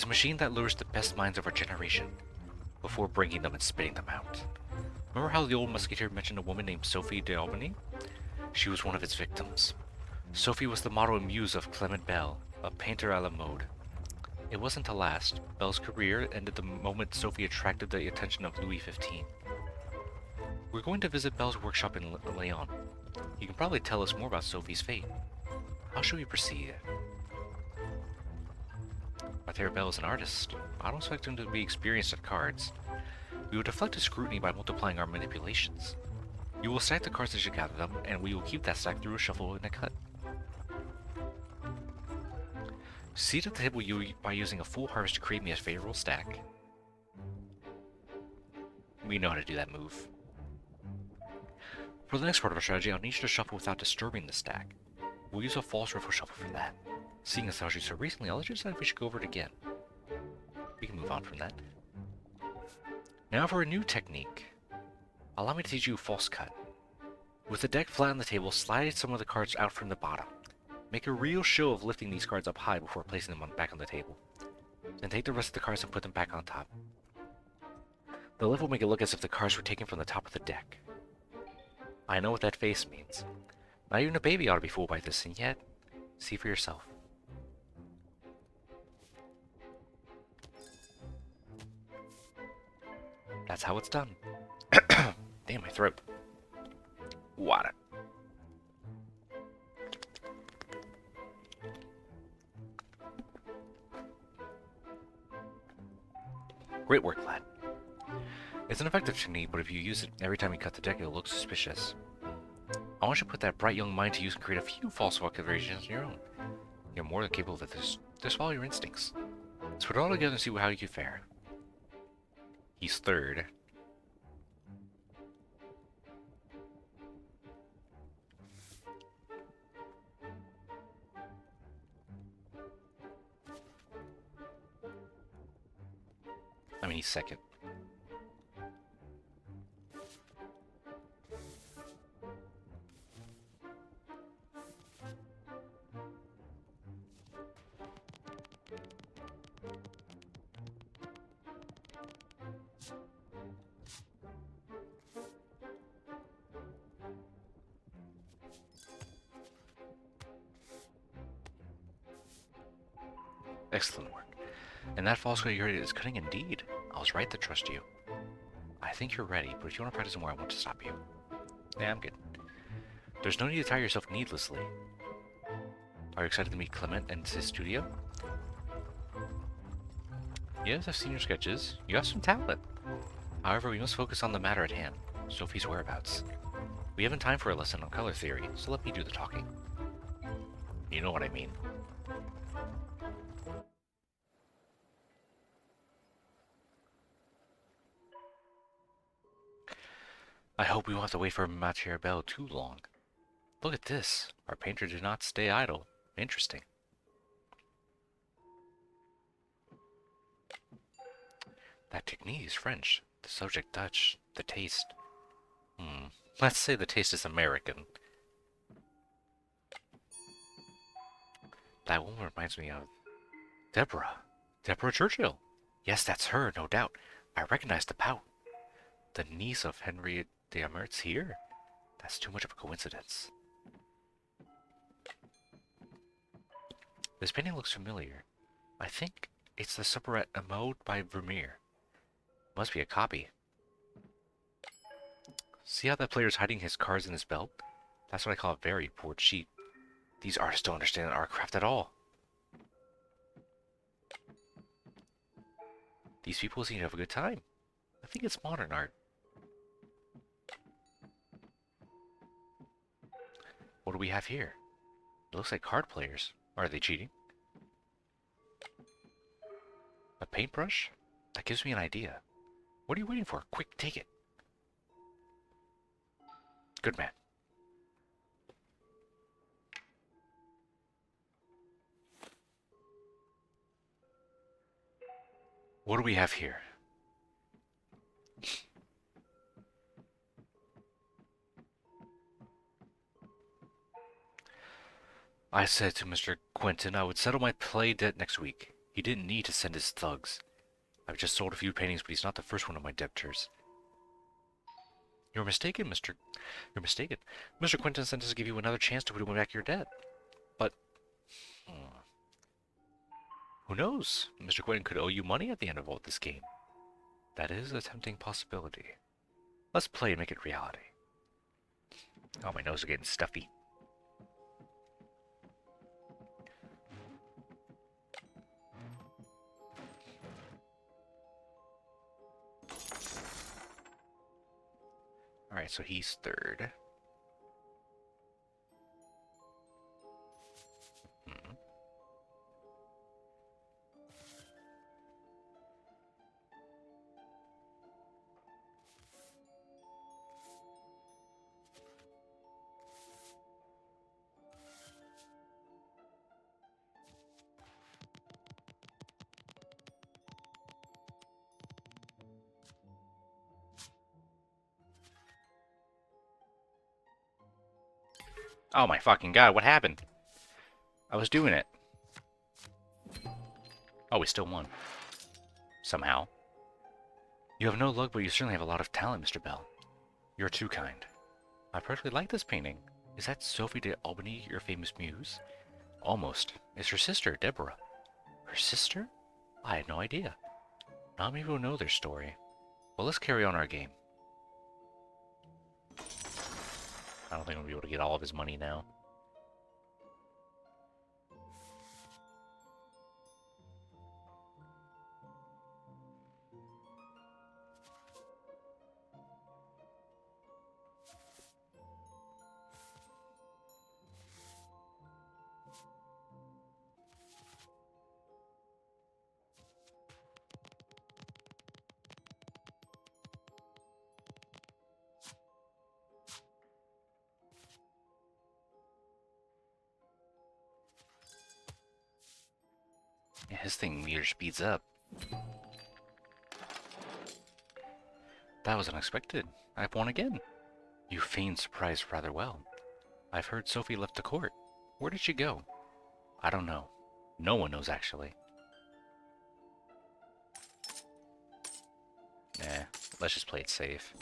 a machine that lures the best minds of our generation before bringing them and spitting them out. Remember how the old musketeer mentioned a woman named Sophie d'Aubigny? She was one of its victims. Sophie was the model and muse of Clement Bell, a painter a la mode. It wasn't to last. Belle's career ended the moment Sophie attracted the attention of Louis XV. We're going to visit Belle's workshop in Lyon. He can probably tell us more about Sophie's fate. How should we proceed? Matera Bell is an artist. I don't expect him to be experienced at cards. We will deflect his scrutiny by multiplying our manipulations. You will stack the cards as you gather them, and we will keep that stack through a shuffle and a cut. Seat at the table by using a full harvest to create me a favorable stack. We know how to do that move. For the next part of our strategy, I'll need you to shuffle without disturbing the stack. We'll use a false riffle shuffle for that. Seeing as how you so recently, I'll let you decide if we should go over it again. We can move on from that. Now for a new technique. Allow me to teach you false cut. With the deck flat on the table, slide some of the cards out from the bottom. Make a real show of lifting these cards up high before placing them back on the table. Then take the rest of the cards and put them back on top. The lift will make it look as if the cards were taken from the top of the deck. I know what that face means. Not even a baby ought to be fooled by this, and yet, see for yourself. That's how it's done. Damn, my throat. Water. Great work, lad. It's an effective technique, but if you use it every time you cut the deck, it'll look suspicious. I want you to put that bright young mind to use and create a few false variations on your own. You're more than capable of this. Just follow your instincts. Let's put it all together and see how you can fare. He's third. I mean, he's second. Excellent work. And that false cut you heard is cutting indeed. I was right to trust you. I think you're ready, but if you want to practice more, I won't stop you. Yeah, I'm good. There's no need to tire yourself needlessly. Are you excited to meet Clement and his studio? Yes, I've seen your sketches. You have some talent. However, we must focus on the matter at hand, Sophie's whereabouts. We haven't time for a lesson on color theory, so let me do the talking. You know what I mean. I hope we won't have to wait for Matera Bell too long. Look at this. Our painter did not stay idle. Interesting. That technique is French, the subject Dutch, the taste. Let's say the taste is American. That woman reminds me of Deborah. Deborah Churchill. Yes, that's her, no doubt. I recognize the pout. The niece of Henry d'Amert's here? That's too much of a coincidence. This painting looks familiar. I think it's the Soubrette Mode by Vermeer. Must be a copy. See how that player's hiding his cards in his belt? That's what I call a very poor cheat. These artists don't understand art craft at all. These people seem to have a good time. I think it's modern art. What do we have here? It looks like card players. Are they cheating? A paintbrush? That gives me an idea. What are you waiting for? Quick, take it. Good man. What do we have here? I said to Mr. Quentin I would settle my play debt next week. He didn't need to send his thugs. I've just sold a few paintings, but he's not the first one of my debtors. You're mistaken, You're mistaken. Mr. Quentin sent us to give you another chance to put back your debt. But... who knows? Mr. Quentin could owe you money at the end of all this game. That is a tempting possibility. Let's play and make it reality. Oh, my nose is getting stuffy. Alright, so he's third. Oh my fucking god, what happened? I was doing it. Oh, we still won. Somehow. You have no luck, but you certainly have a lot of talent, Mr. Bell. You're too kind. I particularly like this painting. Is that Sophie de Albany, your famous muse? Almost. It's her sister, Deborah. Her sister? I had no idea. Not many people know their story. Well, let's carry on our game. I don't think we'll be able to get all of his money now. Yeah, his thing meter speeds up. That was unexpected. I've won again. You feigned surprise rather well. I've heard Sophie left the court. Where did she go? I don't know. No one knows, actually. Nah, let's just play it safe.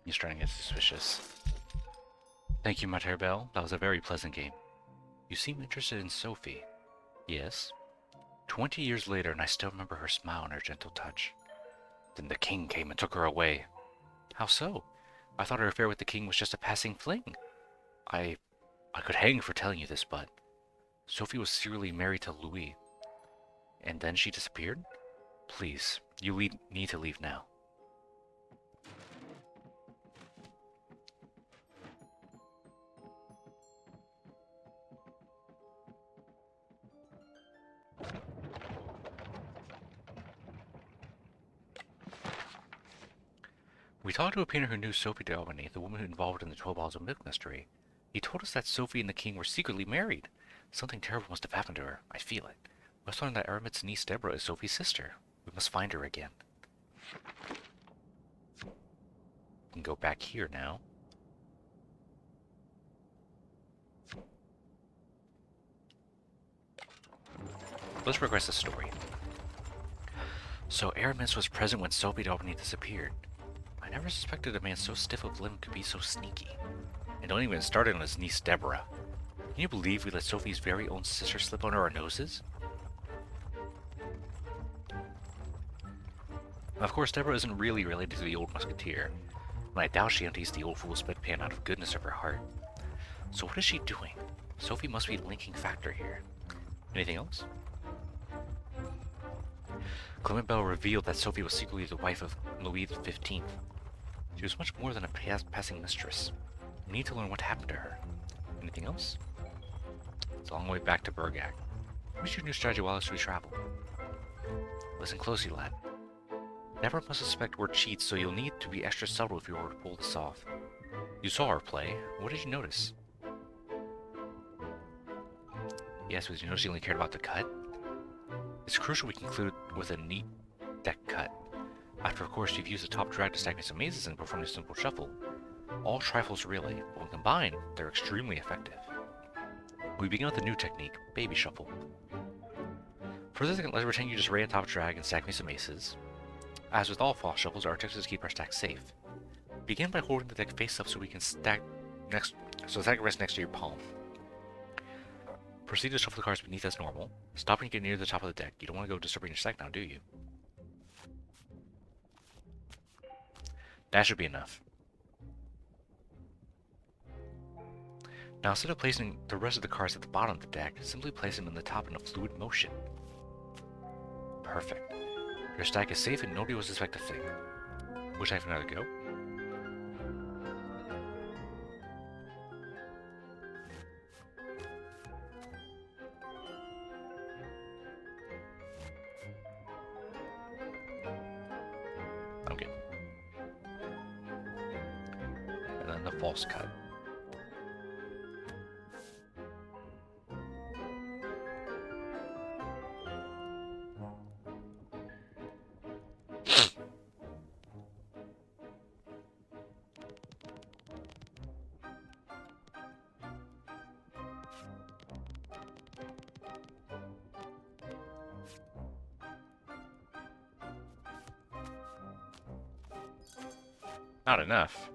He's trying to get suspicious. Thank you, Mater Bell. That was a very pleasant game. You seem interested in Sophie. Yes. 20 years later, and I still remember her smile and her gentle touch. Then the king came and took her away. How so? I thought her affair with the king was just a passing fling. I I could hang for telling you this, but Sophie was secretly married to Louis, and then she disappeared? Please, need to leave now. We talked to a painter who knew Sophie d'Albany, the woman involved in the 12 bottles of milk mystery. He told us that Sophie and the king were secretly married. Something terrible must have happened to her. I feel it. We must learn that Aramit's niece Deborah is Sophie's sister. We must find her again. We can go back here now. Let's progress the story. So Aramis was present when Sophie d'Albany disappeared. I never suspected a man so stiff of limb could be so sneaky. And don't even start on his niece Deborah. Can you believe we let Sophie's very own sister slip under our noses? Of course, Deborah isn't really related to the old musketeer, and I doubt she empties the old fool's bedpan out of goodness of her heart. So what is she doing? Sophie must be the linking factor here. Anything else? Clement Bell revealed that Sophie was secretly the wife of Louis XV. She was much more than a passing mistress. We need to learn what happened to her. Anything else? It's a long way back to Burgak. What's your new strategy while we travel? Listen closely, lad. Never must suspect we're cheats, so you'll need to be extra subtle if you were to pull this off. You saw our play. What did you notice? Yes, but you notice you only cared about the cut? It's crucial we conclude with a neat deck cut. After, of course, you've used the top drag to stack me some mazes and perform a simple shuffle. All trifles really, but when combined, they're extremely effective. We begin with the new technique, Baby Shuffle. For this, let's pretend you just ran top drag and stack me some aces. As with all fall shuffles, our objective is to keep our stack safe. Begin by holding the deck face up so we can stack next, so the stack rests next to your palm. Proceed to shuffle the cards beneath as normal. Stop when you get near the top of the deck. You don't want to go disturbing your stack now, do you? That should be enough. Now, instead of placing the rest of the cards at the bottom of the deck, simply place them in the top in a fluid motion. Perfect. Your stack is safe and nobody will suspect a thing. Wish I have another go? I'm good. And then the false cut. Not enough.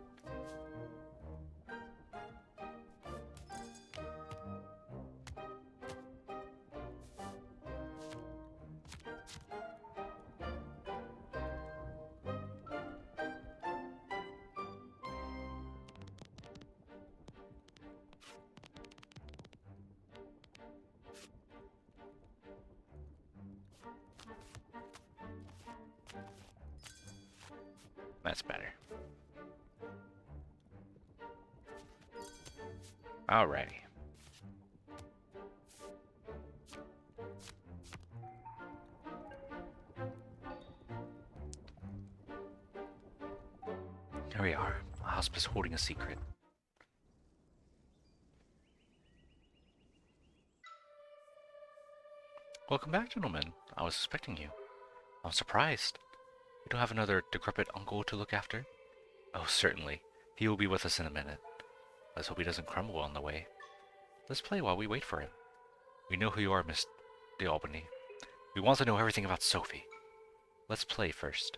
That's better. Alrighty. Here we are, a hospice holding a secret. Welcome back, gentlemen. I was expecting you. I'm surprised. You don't have another decrepit uncle to look after? Oh, certainly. He will be with us in a minute. Let's hope he doesn't crumble on the way. Let's play while we wait for him. We know who you are, Miss d'Albany. We want to know everything about Sophie. Let's play first.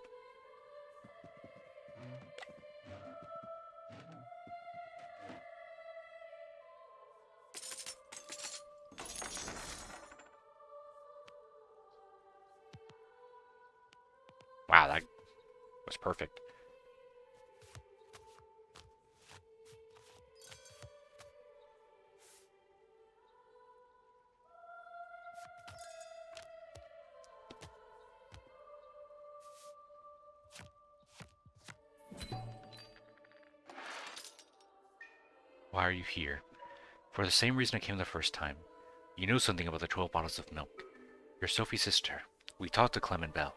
Wow, that was perfect. Why are you here? For the same reason I came the first time. You know something about the 12 bottles of milk. You're Sophie's sister. We talked to Clement Bell.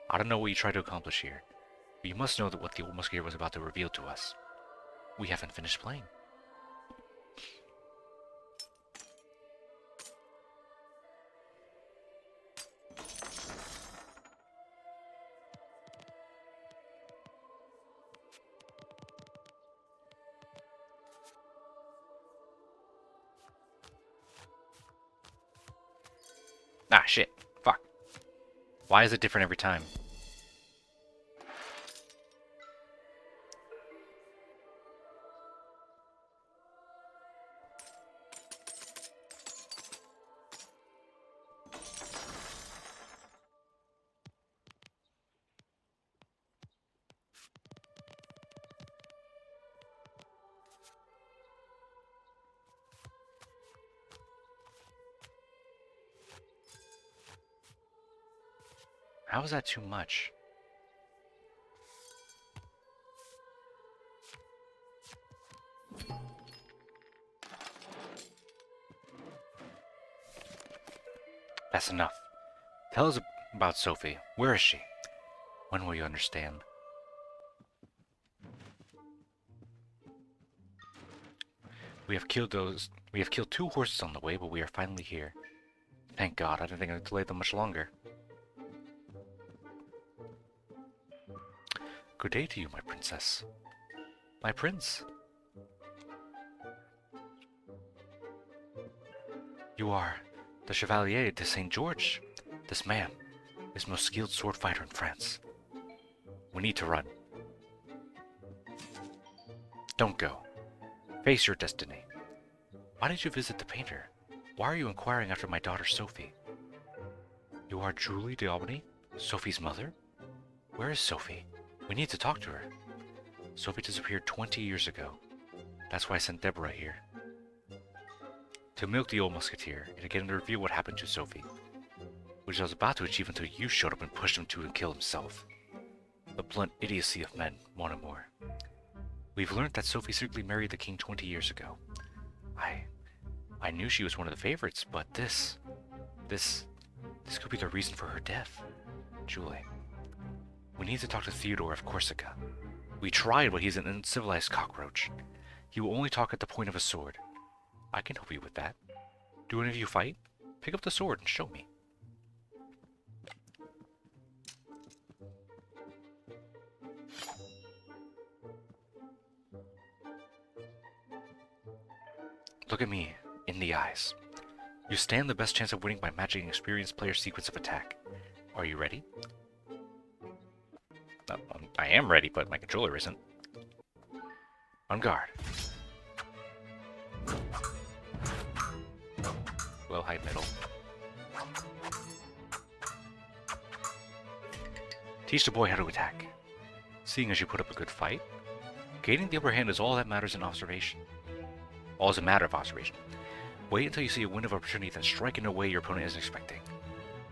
I don't know what you tried to accomplish here, but you must know that what the old musketeer was about to reveal to us. We haven't finished playing. Ah, shit. Fuck. Why is it different every time? How is that too much? That's enough. Tell us about Sophie. Where is she? When will you understand? We have killed 2 horses on the way, but we are finally here. Thank God, I didn't think I'd delay them much longer. Good day to you, my princess. My prince. You are the Chevalier de Saint George. This man is the most skilled sword fighter in France. We need to run. Don't go. Face your destiny. Why did you visit the painter? Why are you inquiring after my daughter Sophie? You are Julie d'Aubigny, Sophie's mother? Where is Sophie? We need to talk to her. Sophie disappeared 20 years ago. That's why I sent Deborah here. To milk the old musketeer, and to get him to reveal what happened to Sophie. Which I was about to achieve until you showed up and pushed him to kill himself. The blunt idiocy of men, more and more. We've learned that Sophie secretly married the king 20 years ago. I knew she was one of the favorites, but this could be the reason for her death. Julie. We need to talk to Theodore of Corsica. We tried, but he's an uncivilized cockroach. He will only talk at the point of a sword. I can help you with that. Do any of you fight? Pick up the sword and show me. Look at me, in the eyes. You stand the best chance of winning by matching an experienced player's sequence of attack. Are you ready? I am ready, but my controller isn't. On guard. Low, high, middle. Teach the boy how to attack. Seeing as you put up a good fight, gaining the upper hand is all that matters in observation. All is a matter of observation. Wait until you see a window of opportunity, then strike in a way your opponent isn't expecting.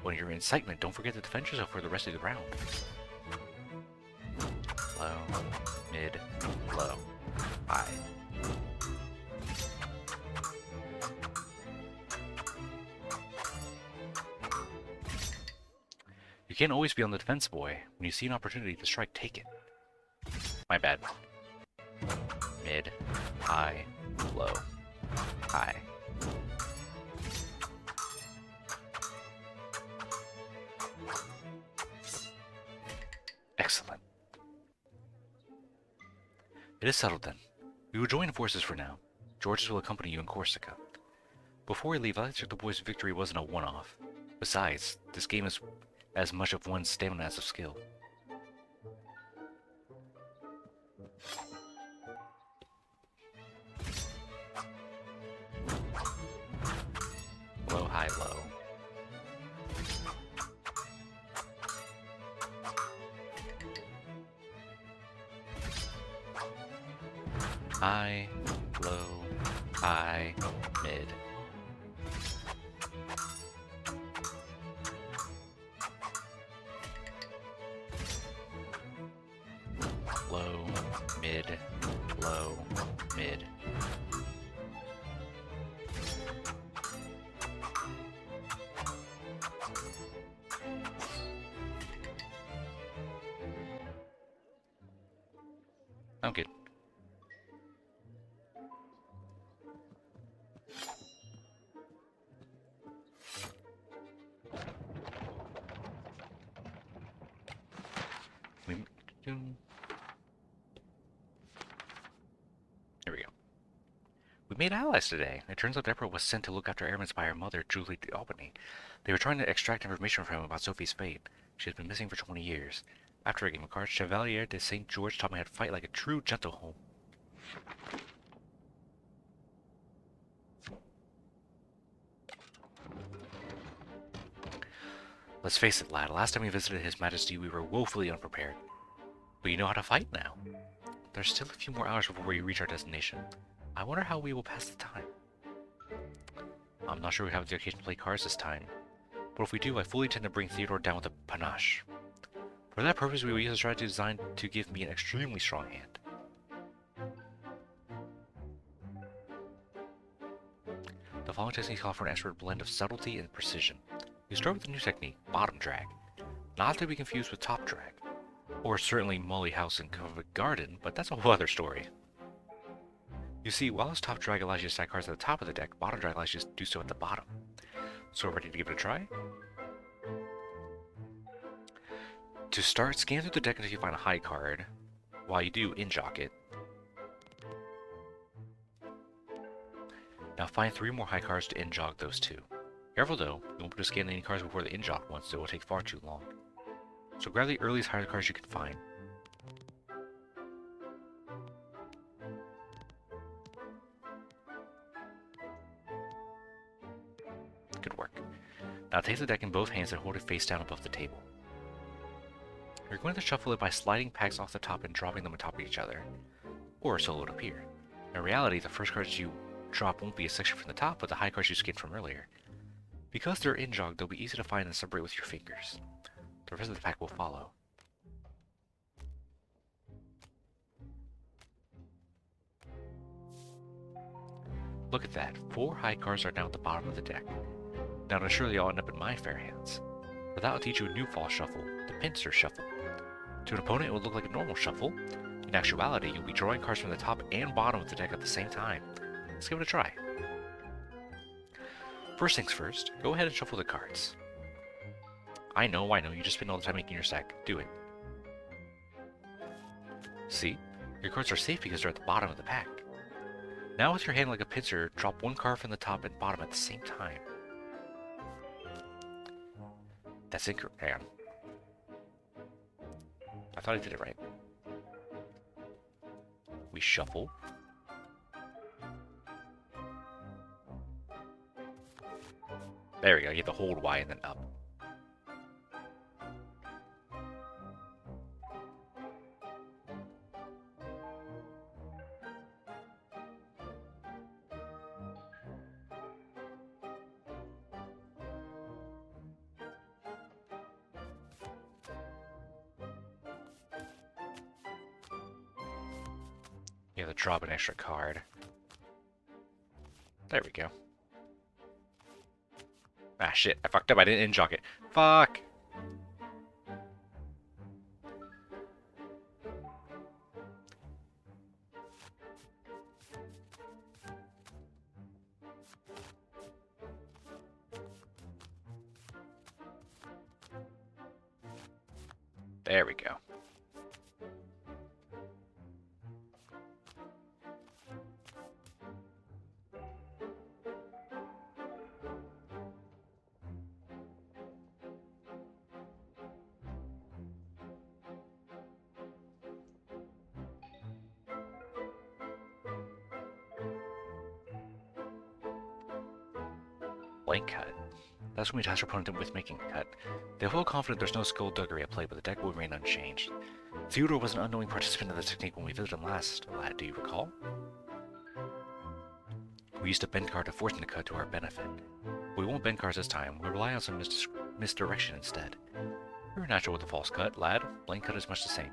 When you're in excitement, don't forget to defend yourself for the rest of the round. Low, mid, low, high. You can't always be on the defense, boy. When you see an opportunity to strike, take it. My bad. Mid, high, low, high. Excellent. It is settled then. We will join forces for now. Georges will accompany you in Corsica. Before we leave, I'd like to check the boys' victory wasn't a one-off. Besides, this game is as much of one's stamina as of skill. Low, high, low. High, low, high, mid. Low, mid, low, mid. I'm good. We... There we go. We made allies today. It turns out Deborah was sent to look after airmen by her mother, Julie Albany. They were trying to extract information from him about Sophie's fate. She has been missing for 20 years. After I gave him a card, Chevalier de St. George taught me how to fight like a true gentleman. Let's face it, lad. Last time we visited His Majesty, we were woefully unprepared. But you know how to fight now. There's still a few more hours before we reach our destination. I wonder how we will pass the time. I'm not sure we have the occasion to play cards this time, but if we do, I fully intend to bring Theodore down with a panache. For that purpose, we will use a strategy designed to give me an extremely strong hand. The following techniques call for an expert blend of subtlety and precision. We start with the new technique, bottom drag. Not to be confused with top drag, or certainly Molly House in Covent Garden, but that's a whole other story. You see, while this top drag allows you to stack cards at the top of the deck, bottom drag allows you to do so at the bottom. So ready to give it a try? To start, scan through the deck until you find a high card. While you do, in-jock it. Now find 3 more high cards to in-jock those 2. Careful though, you won't be able to scan any cards before the in-jock one, so it will take far too long. So grab the earliest high cards you can find. Good work. Now take the deck in both hands and hold it face down above the table. You're going to shuffle it by sliding packs off the top and dropping them on top of each other, or so it would appear. In reality, the first cards you drop won't be a section from the top, but the high cards you scanned from earlier. Because they're in-jogged, they'll be easy to find and separate with your fingers. The rest of the pack will follow. Look at that, 4 high cards are now at the bottom of the deck. Now to ensure they all end up in my fair hands, but that will teach you a new fall shuffle, the pincer shuffle. To an opponent, it will look like a normal shuffle. In actuality, you'll be drawing cards from the top and bottom of the deck at the same time. Let's give it a try. First things first, go ahead and shuffle the cards. I know, you just spend all the time making your stack. Do it. See? Your cards are safe because they're at the bottom of the pack. Now with your hand like a pincer, drop 1 card from the top and bottom at the same time. That's incorrect. Hang on. I thought I did it right. We shuffle. There we go. You have to hold Y and then up. You have to drop an extra card. There we go. Ah, shit. I fucked up. I didn't in-jock it. Fuck! There we go. Blank cut. That's when we task our opponent with making a cut. They feel confident there's no skullduggery at play, but the deck will remain unchanged. Theodore was an unknowing participant in the technique when we visited him last, lad, do you recall? We used to bend card to force him to cut to our benefit. We won't bend cards this time, we'll rely on some misdirection instead. You're natural with the false cut, lad. Blank cut is much the same.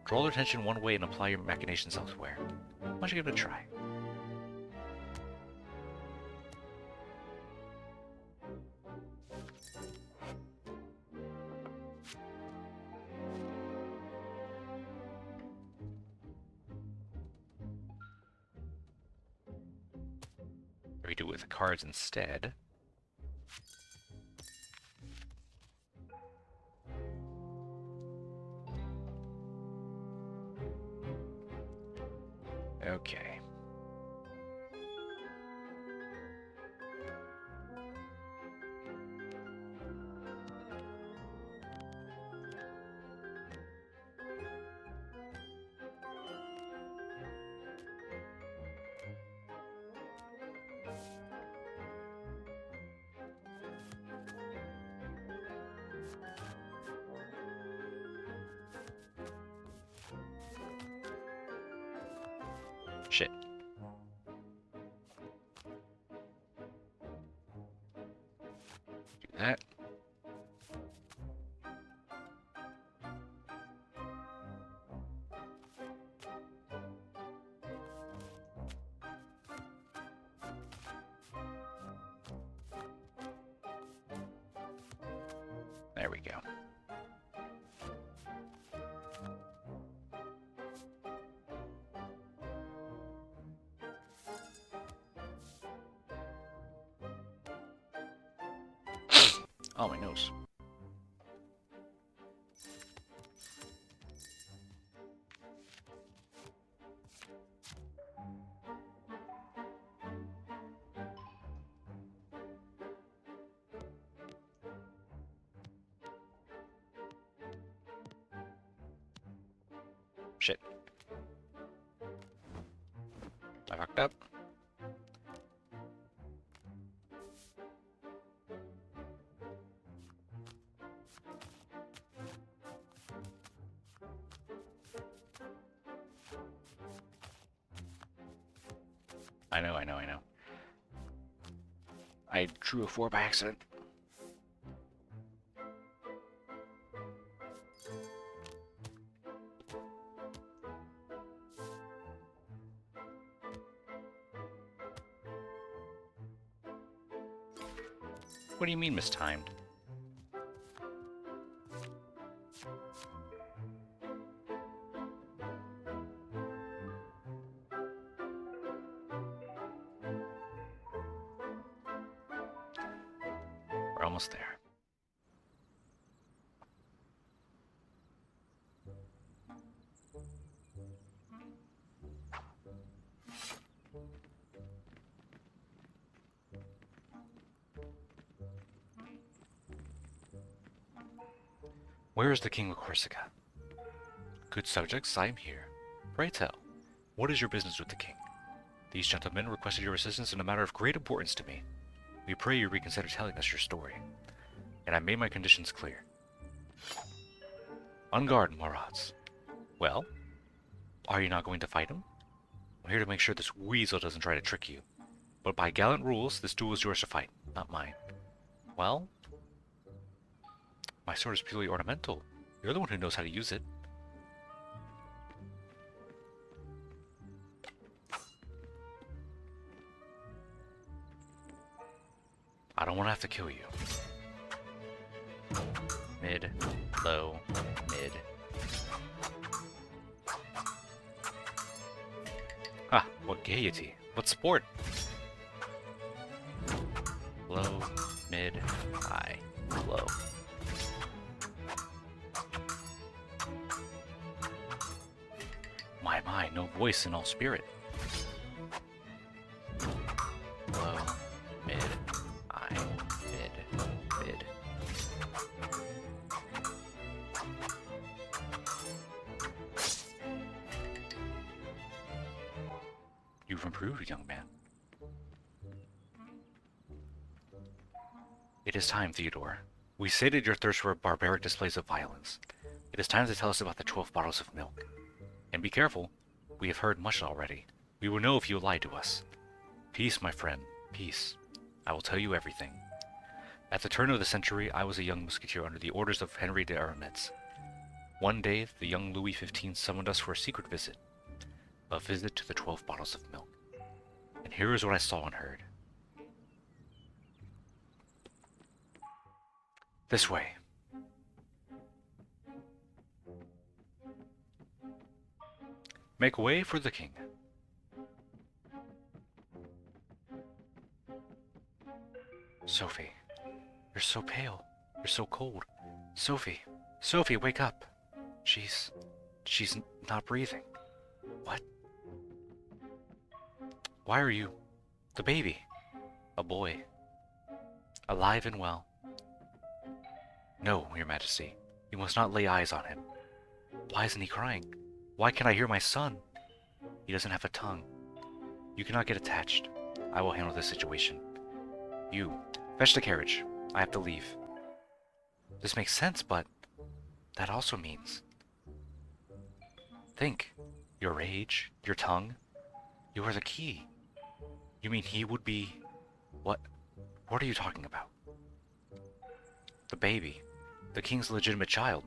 Draw their attention one way and apply your machinations elsewhere. Why don't you give it a try? we do it with the cards instead. Okay. Shit. Do that. There we go. Oh, my nose. Shit. I fucked up. I know. I drew a 4 by accident. What do you mean mistimed? We're almost there. Where is the King of Corsica? Good subjects, I am here. Pray tell, what is your business with the king? These gentlemen requested your assistance in a matter of great importance to me. We pray you reconsider telling us your story. And I made my conditions clear. On guard, Marats. Well, are you not going to fight him? I'm here to make sure this weasel doesn't try to trick you. But by gallant rules, this duel is yours to fight, not mine. Well, my sword is purely ornamental. You're the one who knows how to use it. I don't want to have to kill you. Mid, low, mid. Ah, what gaiety. What sport. Low, mid, high, low. My, no voice in all spirit. Low, mid, high, mid. You've improved, young man. It is time, Theodore. We sated your thirst for barbaric displays of violence. It is time to tell us about the 12 bottles of milk. And be careful, we have heard much already. We will know if you lie to us. Peace, my friend, peace. I will tell you everything. At the turn of the century, I was a young musketeer under the orders of Henry de Aramitz. One day, the young Louis XV summoned us for a secret visit. A visit to the 12 bottles of milk. And here is what I saw and heard. This way. Make way for the king. Sophie, you're so pale. You're so cold. Sophie, Sophie, wake up. She's not breathing. What? Why are you... The baby. A boy. Alive and well. No, Your Majesty. You must not lay eyes on him. Why isn't he crying? Why can't I hear my son? He doesn't have a tongue. You cannot get attached. I will handle this situation. You, fetch the carriage. I have to leave. This makes sense, but that also means... Think. Your age, your tongue. You are the key. You mean he would be... What? What are you talking about? The baby. The king's legitimate child.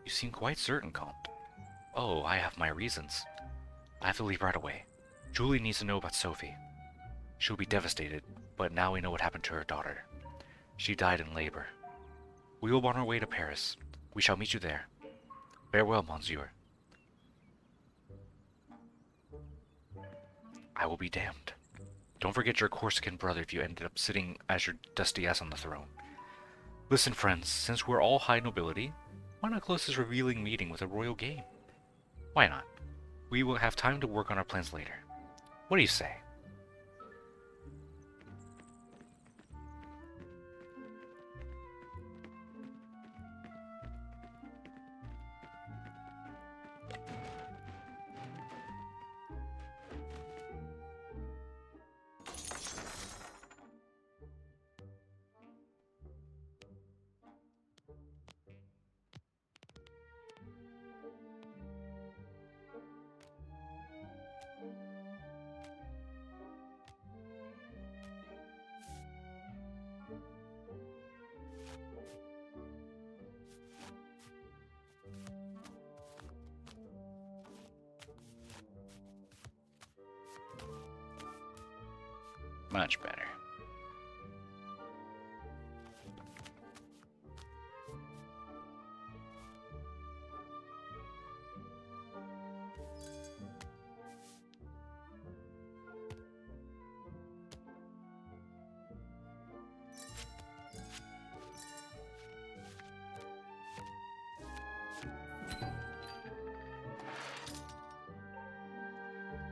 You seem quite certain, Comte. Oh, I have my reasons. I have to leave right away. Julie needs to know about Sophie. She'll be devastated, but now we know what happened to her daughter. She died in labor. We will on our way to Paris. We shall meet you there. Farewell, Monsieur. I will be damned. Don't forget your Corsican brother if you ended up sitting as your dusty ass on the throne. Listen, friends, since we're all high nobility, why not close this revealing meeting with a royal game? Why not? We will have time to work on our plans later. What do you say? Much better.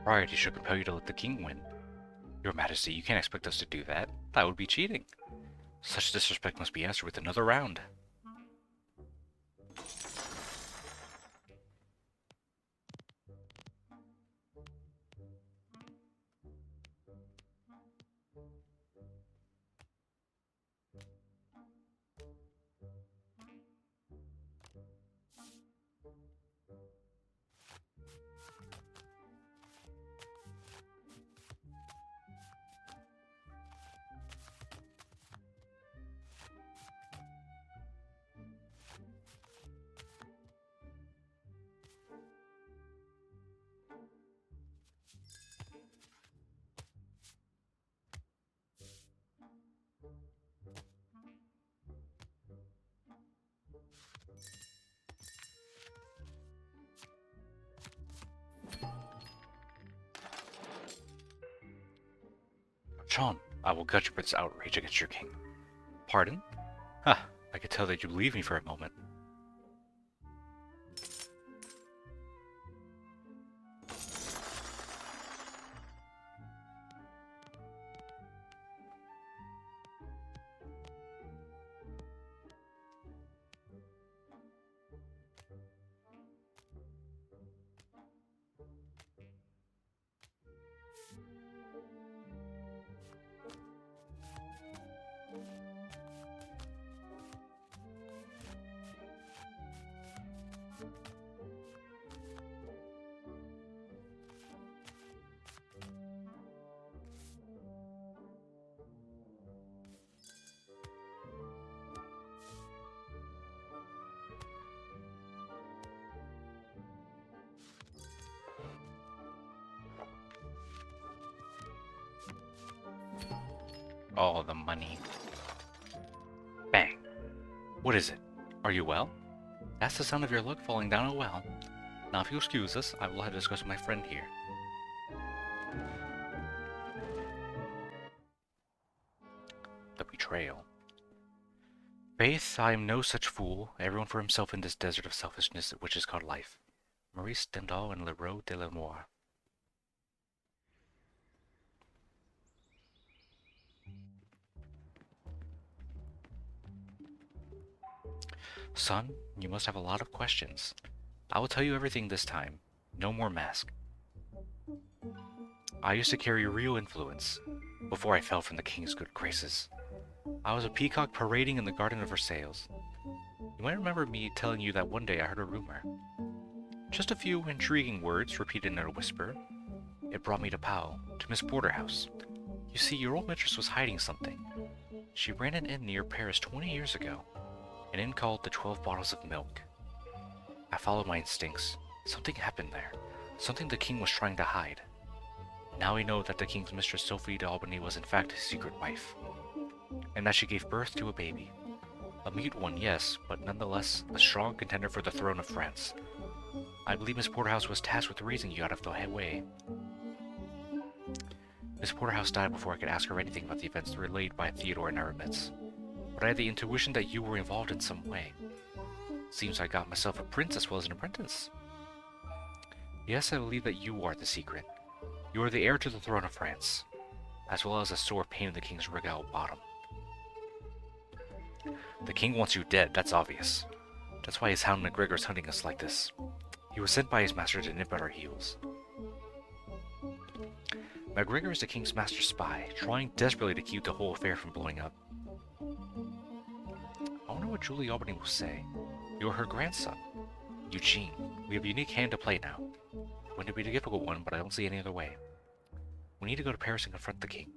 Priority should compel you to let the king win. Your Majesty, you can't expect us to do that. That would be cheating. Such disrespect must be answered with another round. Sean, I will gut you for this outrage against your king. Pardon? Ha, I could tell that you believe me for a moment. All the money. Bang. What is it? Are you well? That's the sound of your luck falling down a well. Now if you excuse us, I will have to discuss with my friend here. The betrayal. Faith, I am no such fool. Everyone for himself in this desert of selfishness which is called life. Maurice Stendhal and Leroux de la Moire. Son, you must have a lot of questions. I will tell you everything this time. No more mask. I used to carry real influence before I fell from the king's good graces. I was a peacock parading in the garden of Versailles. You might remember me telling you that one day I heard a rumor. Just a few intriguing words repeated in a whisper. It brought me to Pau, to Miss Porterhouse. You see, your old mistress was hiding something. She ran an inn near Paris 20 years ago, an inn called the 12 Bottles of Milk. I followed my instincts. Something happened there, something the king was trying to hide. Now we know that the king's mistress Sophie d'Albany was in fact his secret wife, and that she gave birth to a baby. A mute one, yes, but nonetheless a strong contender for the throne of France. I believe Miss Porterhouse was tasked with raising you out of the way. Miss Porterhouse died before I could ask her anything about the events relayed by Theodore and Aramis, but I had the intuition that you were involved in some way. Seems I got myself a prince as well as an apprentice. Yes, I believe that you are the secret. You are the heir to the throne of France, as well as a sore pain in the king's regal bottom. The king wants you dead, that's obvious. That's why his hound MacGregor is hunting us like this. He was sent by his master to nip at our heels. MacGregor is the king's master spy, trying desperately to keep the whole affair from blowing up. I wonder what Julie Albany will say. You're her grandson. Eugene, we have a unique hand to play now. Wouldn't it be a difficult one, but I don't see any other way. We need to go to Paris and confront the king.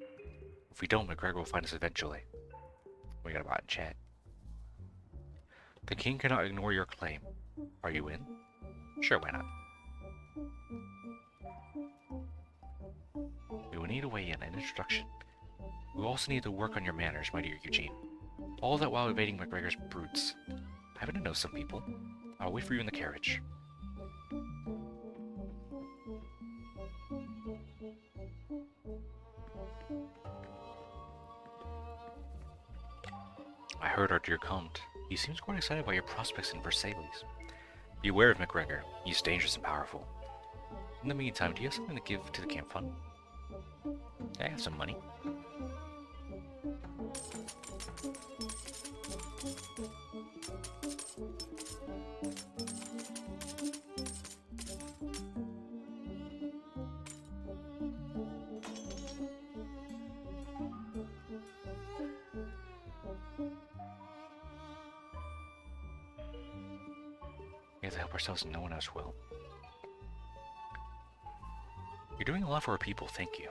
If we don't, MacGregor will find us eventually. We got a bot in chat. The king cannot ignore your claim. Are you in? Sure, why not? We will need a way in, an introduction. We will also need to work on your manners, my dear Eugene. All that while evading MacGregor's brutes. I happen to know some people. I'll wait for you in the carriage. I heard our dear Comte. He seems quite excited by your prospects in Versailles. Beware of MacGregor. He's dangerous and powerful. In the meantime, do you have something to give to the camp fund? I have some money. We have to help ourselves and no one else will. You're doing a lot for our people, thank you.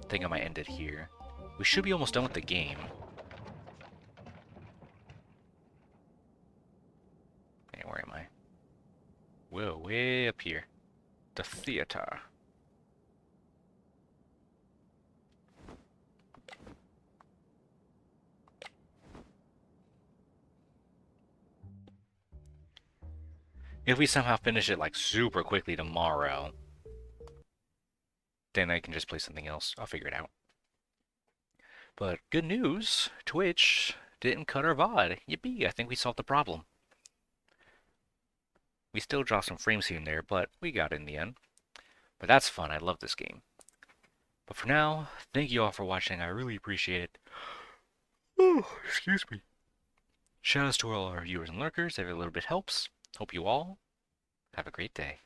I think I might end it here. We should be almost done with the game. Hey, where am I? Whoa, way up here. The theater. If we somehow finish it like super quickly tomorrow, then I can just play something else. I'll figure it out. But good news, Twitch didn't cut our VOD. Yippee, I think we solved the problem. We still dropped some frames here and there, but we got it in the end. But that's fun, I love this game. But for now, thank you all for watching, I really appreciate it. Oh, excuse me. Shoutouts to all our viewers and lurkers, every little bit helps. Hope you all have a great day.